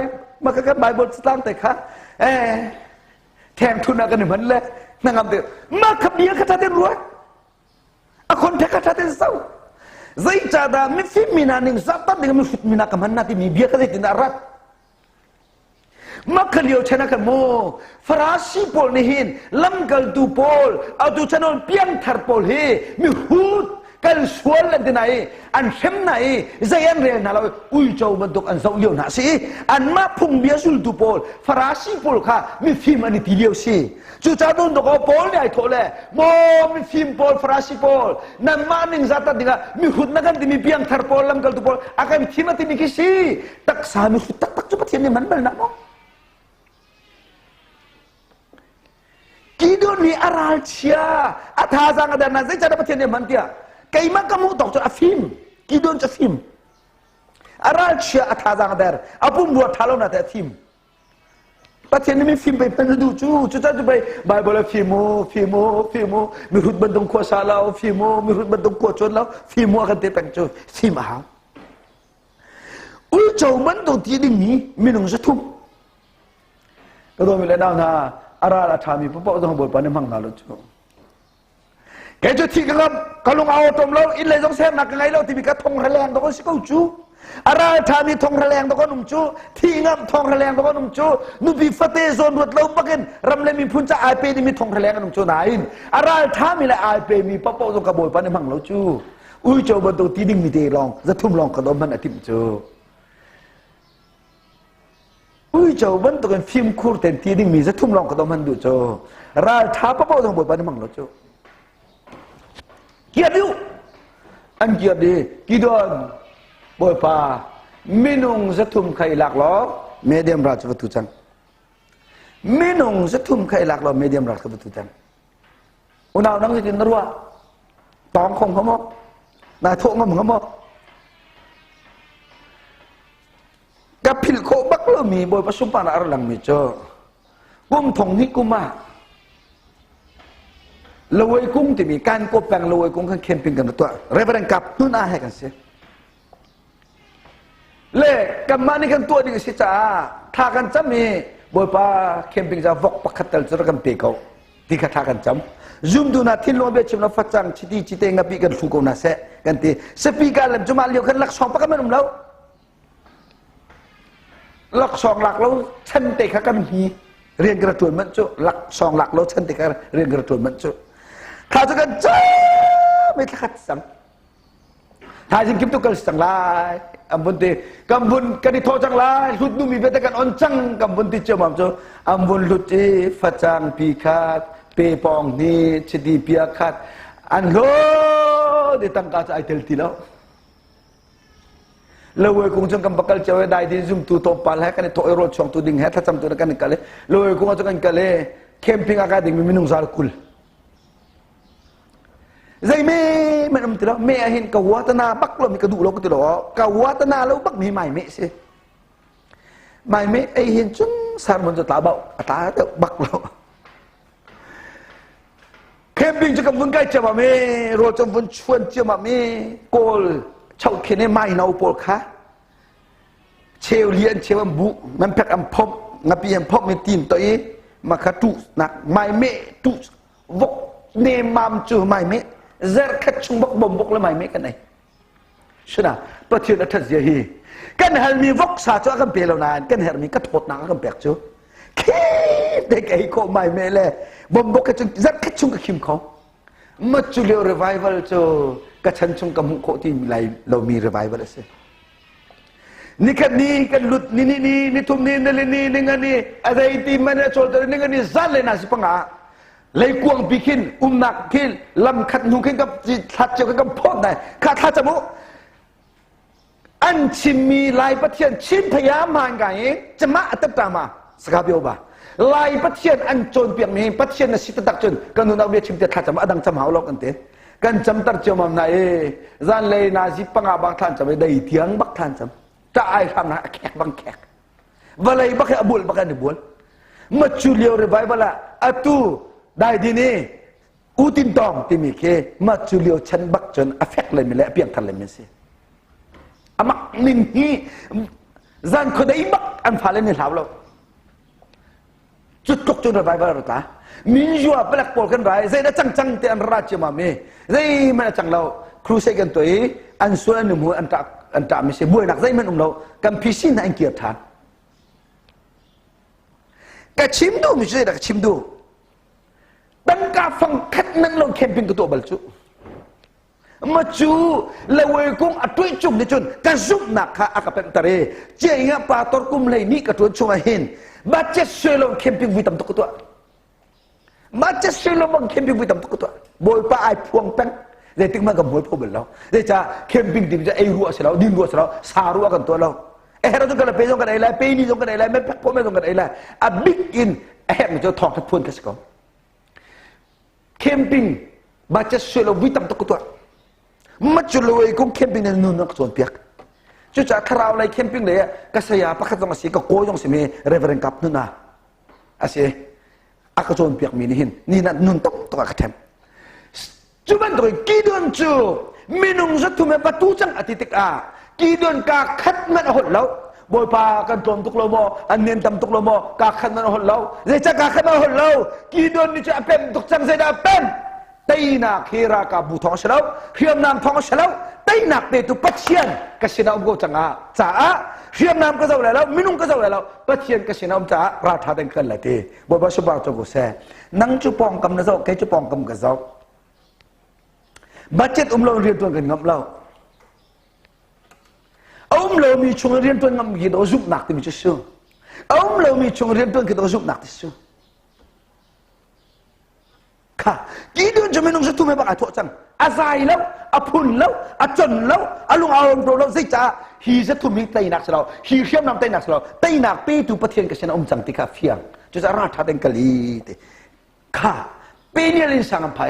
มาคักันใบบทสตางแต่ค่ะแทงทุนกันนี่เหมือนเลยนางงามเตะมาขับเบียร์ขัดเต้นรวยคนแทงขัดเต้นเศร้าใจจ่าดาไม่ฟิมีนาหนึ่งสัปดาห์หนึ่งมีฟิมีนากับมันนาที่มีเบียร์กันได้ตินารักมักเลียวชนะกันโมฟราชีโพลนี่หินลำกัลตูโพลเอาตูชนนเปียงทาร์โพลเฮมีฮูดกันสวนเลยที่ไหนอันเข้มไหนใจอันเรียนนะเราอุ้ยเจ้ามันตกอันเศร้าเลี้ยวนะสิอันมาพุ่งเบียสุลตูโพลฟราชีโพลค่ะมีฟิล์มอันนี้ที่เลี้ยวสิจู่จ้าโดนตกเอาโพลเนี่ยโถเลยโมมีฟิล์มโพลฟราชีโพลนั่นมาหนึ่งสัตว์ที่ก็มีหุ่นนักกันที่มีเพียงทาร์โพลลำกัลตูโพลอาการมีทีมที่มีกี่สิตักสามีหุ่นตักจุดประเทศนี้มันนะมั้งกีดอนนี่อาราลเชียอาทาซังadaนะใจจ่าประเทศนี้มันเดียKaiman kamu tahu cakap film, kidon cakap film. Aral cia athazang der, apun buat halon ada film. Pasien ni filmไปเป็นดูจูจ้าจะไปบายบอลฟิล์มมีหุ่นบันดงขวาซาลาวฟิล์มมีหุ่นบันดงขวาจนแล้วฟิล์มว่ากันเตะเป็นจูฟิล์มหา ui chầu mẫn tổ tí đình mì mình không rất thum cái đó mình lại nào na ara là thà mình bố bố trong bộ bản em hằng nào chứ cái chỗ thì cái ngâm cái lùng ao trong lâu ít lấy giống xem là cái ngày lâu thì bị cái thong hrelang đó có sẽ câu chú ara thà mình thong hrelang đó có nung chú thì ngâm thong hrelang đó có nung chú nu bị phát tê zone ruột lâu bắc in ram lên mình phun cha ai pe thì mình thong hrelang nung chú này ara thà mình lại ai pe mình bố bố trong cái bộ bản em hằng nào chú ui chầu bận tổ tí đình mình tê lòng rất thum lòng cái đó mình là tìm chú ui chầu vẫn tụi cái phim cool tên tí đình mình rất thum lòng cái đó mình được cho ra thả bắp bao trong buổi ban mang nó cho kia điu anh kia đi kia đơn buổi pa minung rất thum khai lạc ló medium ra cho tu chăng minung rất thum khai lạc ló medium ra cho tu chăng nào đang cái nó rua tóm không không nài thô ngâm khôngกับพิลโคบักเลมีบอยประชุมปานอะไรหลังมีเจอกุ้งทงนี่กุ้งมาลอยกุ้งที่มีการกบแปลงลอยกุ้งกันเข้มเป็นกันตัวเรเวอเรนกับนู่นอาให้กันเสียเล่กันมานี่กันตัวดีสิจ้าถ้ากันจำมีบอยป้าเข้มเป็นจะวกปักขัดเตลจะรักกันเปกเอาที่ขัดกันจำzoomดูนะที่ลงเบียชิมเราฟัดจังชิตีชิเตงับปีกันฟูกนาเสกันตีสปีการเล่มจุมาเลี้ยวกันหลักสองปักกันไม่นุ่มแล้วหลักสองหลักแล้วฉันเตะกันฮีเรียนกระตุ้นมันจุหลักสองหลักแล้วฉันเตะกันเรียนกระตุ้นมันจุข้าจะกันจ้าไม่ขัดสังถ้าจริงคิดตุกันสังลายอัมบุญตีกัมบุญกันที่โทจังลายลุดนุ่มีเบตกันอ่อนจังกัมบุญตีเจ้ามั่งจุอัมบุญลุดจีฟัดจังปีขาดเปปองนี่ชิดีเปียขาดอันโลได้ตั้งกาจะไอเทลตีแล้วlôi cũng trong cầm bạc chơi đại thì dùng tu top pal hay cái này thôi rồi trong tu đình hết thắt chăm tu cái này cái lôi cũng trong cái này camping academy mình nung zal cool dây mê mình làm từ đó mẹ hiện cầu quá ta na bắc luôn mình cái đủ lâu cái từ đó cầu quá ta na lâu bắc mi mày mẹ xí mày mẹ ấy hiện chúng san muốn cho tá bậu tá đậu bắc lâu camping cho cầm vun cây chơi mà mẹ rồi trong vun chuồn chơi mà mẹ colชาวเคนไม่นาอุปกะเชลเลียนเชลบุมันแพกอัมพบงับปีอัมพบมีทีมตัวเองมาขัดตุนักไม่เมตุวกเนมามจูไม่เมเซอร์คัดชุงบกบ่มบกแล้วไม่เมกันไหนใช่ไหมประเทศนั้นทัศน์ฮีกันเฮลมีวกสาจ้ากันเปล่านานกันเฮลมีกระโถดนักกันเปล่าจูคิดเด็กไอ้โคไม่เมเลยบ่มบกกันจุงเซอร์คัดชุงกับคิมเขามาจูเลียวรีไววัลจูกระชั้นชงกำหุโคที่ไรเรามีรีไววัลเสียนี่กันนี่กันหลุดนี่ทุ่มนี่นี่งันนี่อะไรที่มันจะโจทย์นี่งันนี่ซัดเลยนะสิปังอาเลยกวงปีกินหนักกินลำขัดหุงกินกับทัดเจ้ากับพ่อไหนข้าทัดจมูกอันชิมมีลายประเทียนชิมพยามานกันเองจะมาอัตตามาสกาเบียวบาลายประเทียนอันโจนเปียกมีประเทียนน่ะสิตตักจนกันนุนักเบียชิมเตะทัดจมาดังจำหาวลอกกันเตะกันจำตัดเจ้ามันไหนจันเลยนาสิปังอาบักท่านจะไปได้เถียงบักท่านจำจะไอ้ทำนะแขกบังแขกว่าเลยบักให้บุลบักให้บุลมาจูเลียวรีไวบัลละอัตุได้ดีนี่อูตินตองที่มีเคมาจูเลียวฉันบักจนอเฟกเลยมีแหละเพียงทันเลยมีสิอามักนินฮีจันคนได้บักอันฟ้าเลยนี่ถามเราจุดตกจนรีไวบัลเราตามินจัวเปลักโปลกันไปใจได้จังเตอันราชมาเมใจมันจังเราครูเซกันตัวอันส่วนหนึ่งหัวอันตาไม่ใช่บุญหนักใจมันเรากันพิชิตอันเกียรติฐานก็ชิมดูไม่ใช่หรอกชิมดูตั้งกาฟังคัดนั้นเราแคมปิ้งกับตัวบอลจูมาจูเลวกุ้งอัดด้วยจุ่มในจุนกระซุบหนักค่ะอากาเป็นตะเรเจียงปลาตอร์กุ้มเลยนี่กระตัวช่วยเห็นบาดเจ็บเสือเราแคมปิ้งวิตามตัวตัวมาจะเชื่อเราบังเข้มปิ้งไปทำตัวบอยป้าไอพวงแป้งเดี๋ยวถึงมากับมวยพวกเราเดี๋ยวจะเข้มปิ้งที่จะไอรัวเสร็จแล้วดินรัวเสร็จแล้วสารัวกันตัวเราเราต้องการอะไรต้องการอะไรไปนี่ต้องการอะไรไม่พวกไม่ต้องการอะไรอ่ะบิ๊กอินมันจะทองทับพวนกันสักก่อนเข้มปิ้งมาจะเชื่อเราวิตามตัวมาจุลอยกุ้งเข้มปิ้งในนู่นนักส่วนเปียกจุดจะคราวอะไรเข้มปิ้งเลยก็เสียพักต้องมาเสียก็โก้ยต้องเสียเรเวอเรนกับนู่นนะอาเสียอากาศโจนเปียกมีนี่เห็นนี่นั่นนุ่นต้องตัวกระเทมจุบันตัวกี่เดือนจูมินุงจะทุ่มประตูจังอธิติกา กีดอนกาคัดมันหดแล้วบอยพากันตรมตุกโลโมอันเนียนตำตุกโลโมกาคัดมันหดแล้วเจะกาคัดมันหดแล้วกีดอนนี่จะเป็นตุกจังเสดาเป็นไตนักเฮรากาบูทองเฉลาเฮียมนามทองเฉลาไตนักเตตุปัจเจียนกษิณาอุโกจังอาจ้าเฮียมนามก็เจ้าแล้วมินุงก็เจ้าแล้วปัจเจียนกษิณาอุจ้าราชาเดินกันเลยทีบอยบาสุบาจกุเสนังจุปองกำนะเจ้าแกจุปองกำกับเจ้าบัจเจตเราเรียนตัวกันงับเราเรามีช่วงเรียนตัวงับกี่ตัวจุบหนักที่มีชื่อเรามีช่วงเรียนตัวกี่ตัวจุบหนักที่ชื่อค่ะกี่เดือนจะไม่ต้องจะทุ่มให้บ้างอาทุจังอาศัยแล้วอาพุนแล้วอาจนแล้วอาลุงเอาโปรแล้วสิจ้าฮีจะทุ่มให้ไตนักเราฮีเขียมนำไตนักเราไตนักปีตุประเทศกันเช่นจังติกาเฟียงจะราชาเต็งกะลีค่ะปีนี้เรื่องสังไป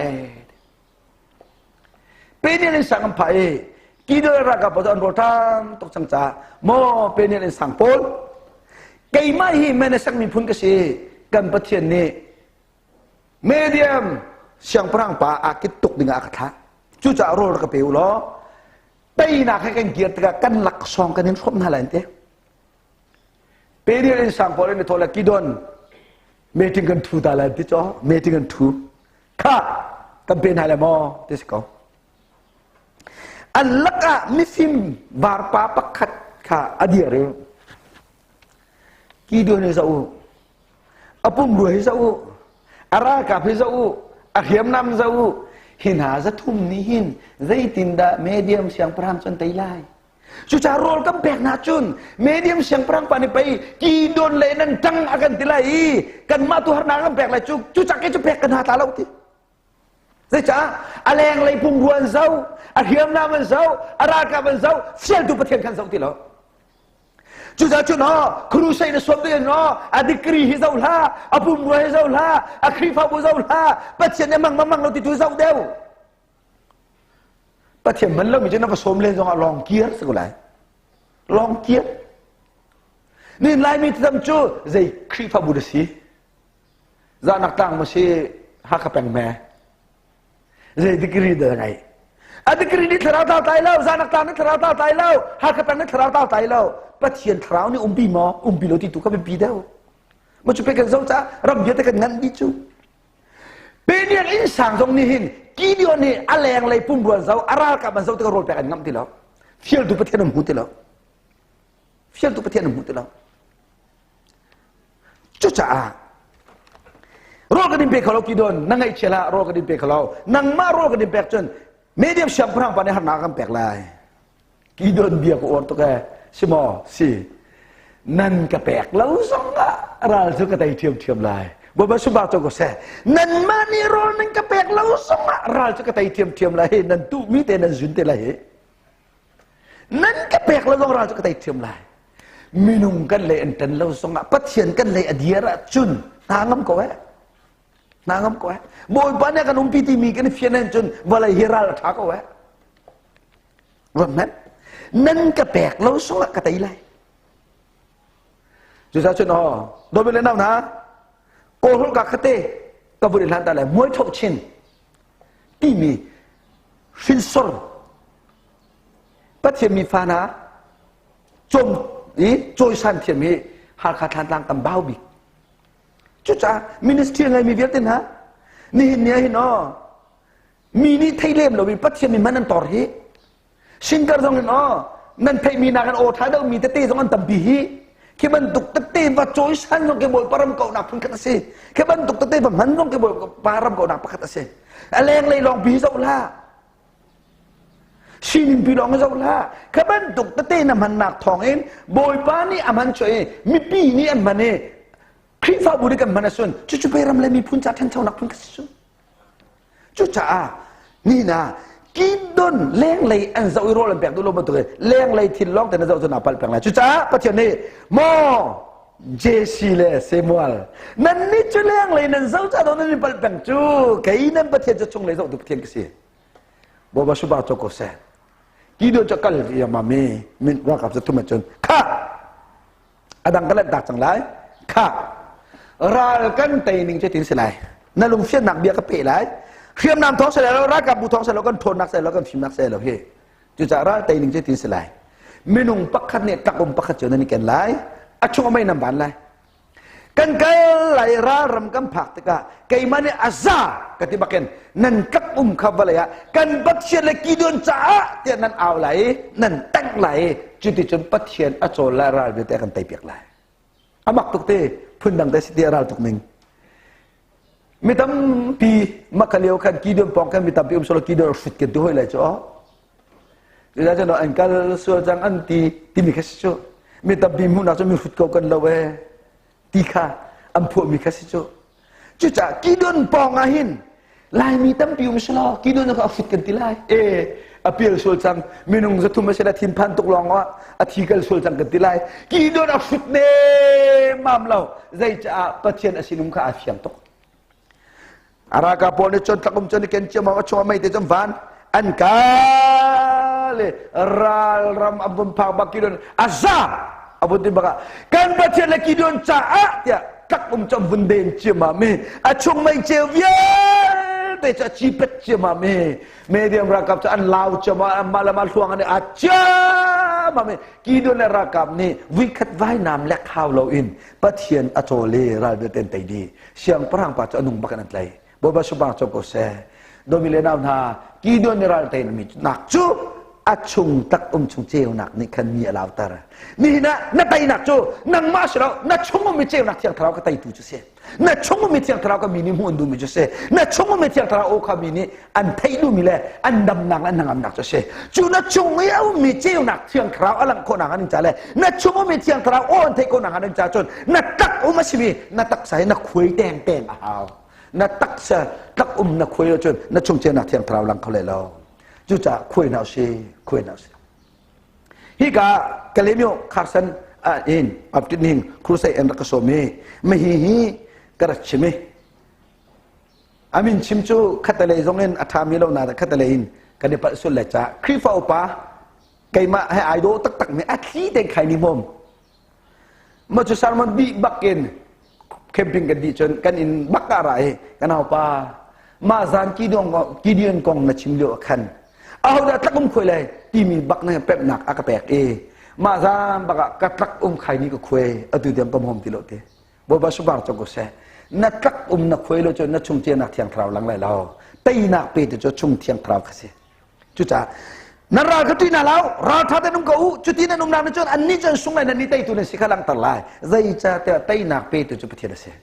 เป็นยังไงสังไปกี่เดือนรักกับตัวอันโรตังตกสังจ้าโมเป็นยังไงสังโพลไก่ไม่หิมในสังมีพุนกษีกันประเทศนี้เมเดียมเสียงพลังป่าอาคิดตกดึงอาคาจู่จะโรลกับเปลวล้อไต่หนักให้กันเกียรติกันหลักซองกันนี่ชอบน่าแหลนเต้เป็นยังไงสังโพลในโทรกิดอนเมติงกันทูตาแหลนที่จ้อเมติงกันทูข้ากันเป็นอะไรมอที่สกออันลักะมิซิมบาร์ปาปักขัดข้าอดีตเรื่องกี่เดือนให้เจ้าอปุ่มรวยให้เจ้าอารากับให้เจ้าอาเขียมนำเจ้าหินหาจะทุ่มนี้หินใจตินดาเมเดียมเสียงพรำจนไตไล่จุจารโรลก็แบกนาจุนเมเดียมเสียงพรำปานไปกี่เดือนเลยนั่นจังอากันติไลกันมาตุหารนาก็แบกเลยจุจักแกจะแบกกันหาตาเราทีจ้าอะไรอะไรพุ่งรวนเจ้าอาเฮียมนามันเจ้าอารากับมันเจ้าเสียดูประเทศกันเจ้าที่เราจุดจุดเนาะครูใส่ในสวมเดียนเนาะอาดิกรีให้เจ้าละอาพุ่งรวนให้เจ้าละอาครีฟ้าบุเจ้าละประเทศเนี่ยมั่งเราติดตัวเจ้าเดียวประเทศมันเราไม่ใช่นักผสมเลยจงลองเกียร์สักหน่อยลองเกียร์นี่ลายมีทำจู่ใจครีฟ้าบุเดสีจานักต่างมาสิฮักกระแปงแม่ใจดิกรีเดินไงอาดิกรีนี่ทราวตายแล้วจานักต่างนี่ทราวตายแล้วฮักกระแปงนี่ทราวตายแล้วประเทศทราวนี่ปีมอปีโลติตุก็เป็นปีเดียวมันจะเป็นกันเจ้าจ้ารำเยอะแต่กันงั้นดิจูเป็นอย่างอินสังตรงนี้หินกี่เดือนนี่อะไรอะไรปุ่มรวนเจ้าอารากับมันเจ้าที่เราโรยไปกันงั้นที่แล้วเฟียลตุประเทศน้ำหูที่แล้วเฟียลตุประเทศน้ำหูที่แล้วจุจ้าโรคกระดิ่งเปกเขากี่เดือนนั่งไงเชล่าโรคกระดิ่งเปกเขานั่งมาโรคกระดิ่งเปกจนเมเดียมเสียงพลังปานในหันหน้ากันเปกลายกี่เดือนเบียร์กูอ่อนตัวแกใช่ไหมสินั่นก็แปลกแล้วสองอะเราสุกแต่เทียมลายบ่บ่สุบาโตก็แซ่นั่นมานี่รอนั่นก็แปลกแล้วสองอะเราสุกแต่เทียมลายนั่นตู้มีแต่นั่นจุนแต่ลายนั่นก็แปลกแล้วเราสุกแต่เทียมลายมินุงกันเลยอันนั้นแล้วสองอะปัจเจียนกันเลยอดียระจุนนางงก็แวนางงก็แวบ่อยปานเนี่ยกันอุ้มพิธีมีกันเฟียนันจุนวลาฮิราลทักก็แวรู้ไหมนั่นก็แปลกแล้วสองอะก็แต่ไรจุดสำคัญอ๋อโดยเป็นเรื่องนะโกหกกับคติกับบริษัทอะไรมวยทบชินที่มีฟินซอร์ปัจเจมีฟานะจมนี่โจยสันเทียมีหาขาทานต่างต่ำเบาบิจุดจ้ามินิสเตรียอะไรมีเวียดเต็นฮะนี่เนี่ยเห็นอ๋อมีนี่ไทยเล่มเรามีปัจเจมีมันนั่นต่อที่ชิงการตรงนั้นอ๋อนั่นเพมีนากันโอท้ายเรามีเตตี้ตรงนั้นต่ำบีkhi bentuk tete và chối san trong cái bồi param kau nak pun kata si khi bentuk tete và man trong cái bồi param kau nak pun kata si aleng lay long pi zau la sinin pi long zau la khi bentuk tete na man nak thong en bồi pa ni aman choi mi pi ni an mane khi fa budi kan manasun cucu peram lay mi pun cha than chau nak pun kata sun cucu cha ni na Kidon leng lay an zau iro lan pek tu lo betul leng lay tin longแต่ zau zau napal pek la cuca ประเทศนี้มอเจซีเลเซมัวลนั่นนี่จุแรงเลยนั่นเจ้าจ้าตอนนั้นนี่ปัลปังจูแค่นั้นประเทศจะชงเลยเจ้าตุประเทศก็เสียบ่บ่สุบาโจโกเซกี่เดือนจะกัลยามามีมินว่ากับจะทุ่มจนค่ะอดังกันแล้วดักจังไรค่ะราลกันเตนิงจะถึงสิไรนั่นลุงเฟียนหนักเบียร์กระเปะไรเขียมนำท้องเสร็จแล้วรักกับบุท้องเสร็จแล้วก็ทนนักเสร็จแล้วก็ฟิมนักเสร็จแล้วเฮ้จุจ่าราเตนิงจะถึงสิไร เมนุงปักขัดเนี่ยตักปักขัดเจอนั่นนี่กันไล่อาช่วงไม่นำบานไล่กันไกไหลรารำกันผักตะกะไก่มันเนี่ยอาซากติบักเกนนั่นตักขับวะเลยกันปัดเชียนเลยกี่เดือนจ้าเดี๋ยวนั่นเอาไหลนั่นตั้งไหลจุดที่จนปัดเชียนอาโจลาราเดี๋ยวแต่กันไตเปียกไหลอามักตุกเตพื้นดังแต่สิเดียราตุกมิงมีตั้มปีมักขลียวกันกี่เดือนปองกันมีตั้มปีสโลกี่เดือนฟิตกันด้วยเลยจ้าจะจะนอนอันกัลส่วนจังอันที่มีแค่ชั่วมีตั้มปีมุนอาจจะมีฟิตกันแล้วเว้ตีข้าอันพวกมีแค่ชั่วจุจ่ากี่เดือนปองอาหินลายมีตั้มปีสโลกี่เดือนก็ฟิตกันที่ลายอภิลส่วนจังมีนุ่งจะทุ่มไม่ใช่ได้ทิมพันตุกลองว่าอธิกัลส่วนจังกันที่ลายกี่เดือนฟิตเน่มามเราใจจะปัจเจนอสินุมข้าอาเฟียงตกอาราคาปอนจนตะกุมจนเกณฑ์เชื่อมาว่าชัวไม่ได้จำฟันอันกาเลรัลรำอับดุลพากบักกิดอนอาซาอับดุลบักกันประเทศละกิดอนจ้าเนี่ยตะกุมจำฟันเดินเชื่อมาเมอาชัวไม่เชื่อเวียแต่จะชีพเชื่อมาเมเดียมรักกับจะอันลาวเชื่อมามาละมาทวงอันนี้อาจจะมาเมกิดอนรักกับนี่วิคัดไว้นามและข้าวเราอินประเทียนอโจเลรัลเดเตนไตดีเสียงพระางปัจจุบันบักนันไลบอบาสุบังจบก็เสโดมิเลนาวนากีดอนเนรัลเตนมินักจูอัชงตักชงเจียวนักนี่ขันมีอะไรตาระนี่นะนักไตนักจูนังมาชเรานักชงมีเจียวนักเที่ยงทราวก็ไตตูจุเสนักชงมีเที่ยงทราวก็มีนิมุนดูมิจุเสนักชงมีเที่ยงทราวโอคามีนี่อันไทยดูมิเลอันดำนังอันนังอันนักจุเสจูนักชงไม่เอามีเจียวนักเที่ยงทราวอลังคนนังอันนิจาเลนักชงมีเที่ยงทราวโอนไทยคนนังอันนิจาจนนักตักอุมาชิมีนักตักใส่นักคุยแดงอ้าวนักตักเสตักนักคุยจนนักชงเจนักเที่ยงทราวลังเขาเลยเราจู่จะคุยน่าเสียคุยน่าเสียฮิกากะเลมิโอคาร์สันอินอับตินิงครูไซเอ็นรักโซเมไม่ฮิกระชิมอามินชิมจูขัดทะเลตรงนั้นอัฐามิโลนาขัดทะเลอินกันเดปัสสุลเลจ่าครีฟ้าอุปาไกมาให้ไอโดตักเนี่ยอัดขี้เด็กไข่นิมมมาจุสารมันบีบักเกนเคมปิ้งกันดีจนกันอินบักอะไรกันเอาปามาซานกีดงกีเดียนกองมาชิมเดียวกันเอาเดี๋ยวตักคุยเลยที่มีบักเนี่ยเป็ดหนักอากาแปกมาซานบักกะตักไข่นี่ก็คุยเอาตัวเดียมประมงติโลเตบ่บาสุบาร์จงกุเสนักตักนักคุยโลจนนักชงเจียนักเที่ยงคราวหลังไหลเราตีนักเปย์จะชงเที่ยงคราวกันเสียจุจ่านารากตุยนาลาวราทัดนุ่งกูจุดที่นั่นนุ่มนานจนอันนี้จนสุ่งเลยนันนี่ตีตัวนี้สิขลังตลายใจจะแต่ตีนักเปย์จะไปเที่ยวเสีย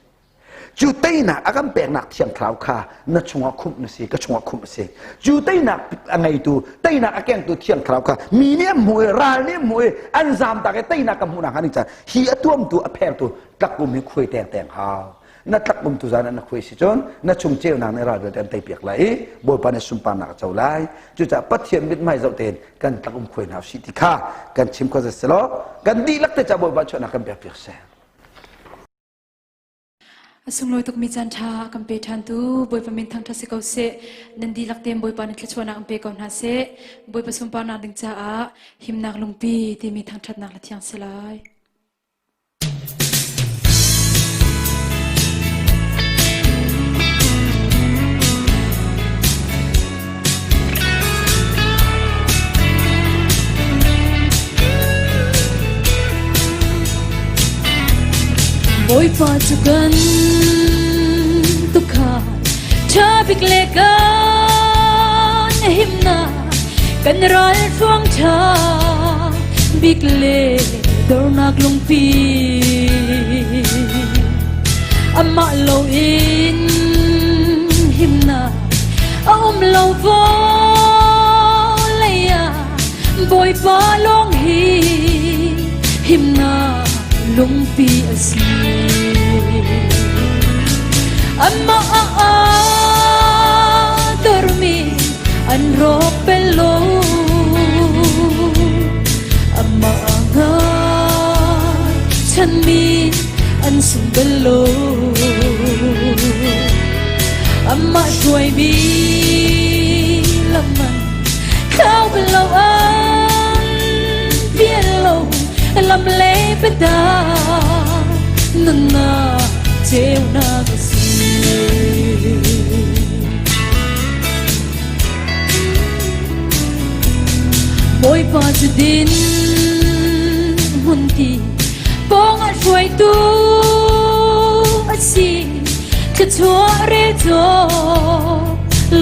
จูตีนักอาการแปลกนักเที่ยงคราวค่ะนักชงคุมนั่นสิก็ชงคุมเสียจูตีนักอะไรตัวตีนักอาแกงตัวเที่ยงคราวค่ะมีเนี่ยมวยราเนี่ยมวยอันซามตากตีนักกับหูนักอันนี้จ้ะเฮียตัวมตัวแพงตัวตักกุมให้คุยแต่งหาวนักตักบุมตุจานักคุยสิจนนักชงเจียวนักในราเดือดไตเปียกไหลบอยปานสุมปานักเจ้าไหลจู่จะปัดเทียนมิดไม่เจ้าเต็นกันตักบุมคุยหนาวสิติข้ากันชิมข้าวเสร็จกันดีลักแต่จะบอยปานชนักกันเปียกเปียกเสียสุงลอยตุกมีจันทากัมเปทันตูบอยปามินทางทัศกเสนันดีลักเต็มบอยปานิคชวนักกัมเปก่อนหาเสบอยปสุมปานักดึงจ้าหิมนักลุงปีที่มีทางทัดนักละเทียงเสลาย Voi pasukan tukha traffic lekan himna kan ral fuang cha bikle dornak lungpi amma lo in himna lo vo leya boy pa long hi himna lungpi asi amma dormi an ropelo amma nga chan mi an sumbelo amma shuai bi laman khao belo an bielo lam le peda nana treo na kasi boy pa din voi tu asi ke chua re jo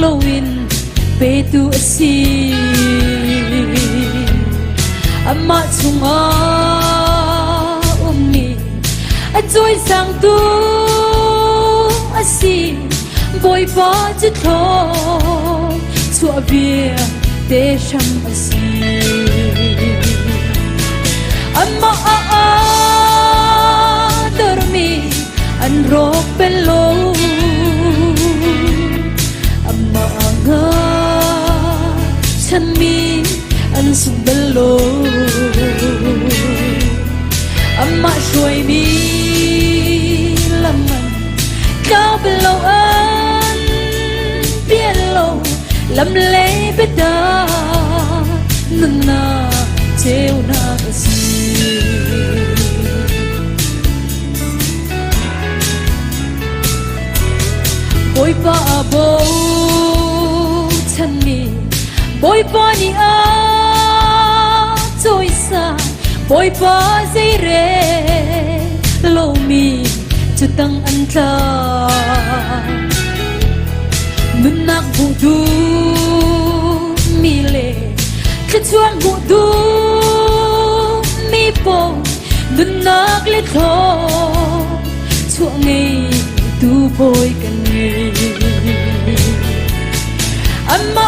lowin pe tu asi ama chunga umni a joy sang tu asi voi pa chu tho chua bia te sham asi amma dormi an rok pelo amma nga chan mi an subelo amma shuai mi laman ka belo an bielo lam le beda nana cheu na si boy pa abo chan mi boy pa ni a choi sa boy pa zai re lo mi chu tang an tla nun nak bu du mi le ke chuan bu du mi po nun nak le tho chuan ngei tu boy kan nge amma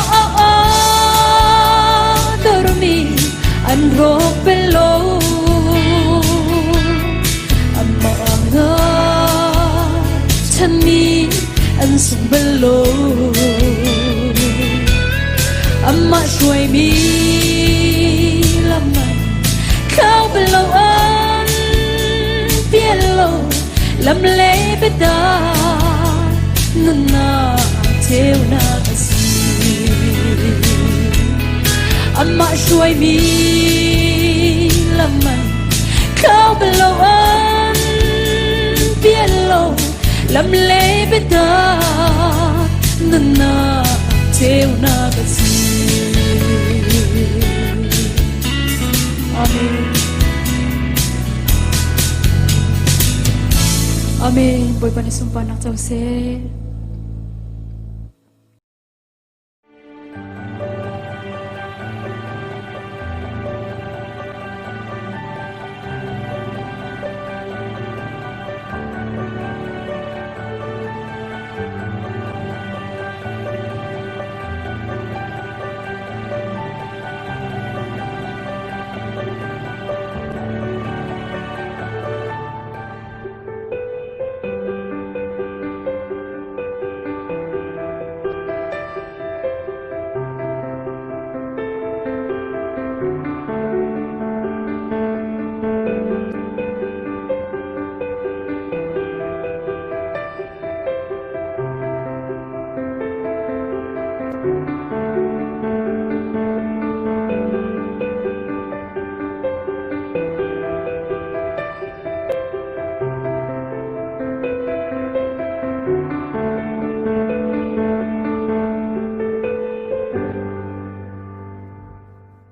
dormi an rok pelo amma nga chan mi an sung belo amma shuai mi laman kau belo an bielo lam le beda nana cheu na si amma shuai mi laman kau belo an bielo lam le beda nana cheu na si amen amen boy panisumpa nak chau se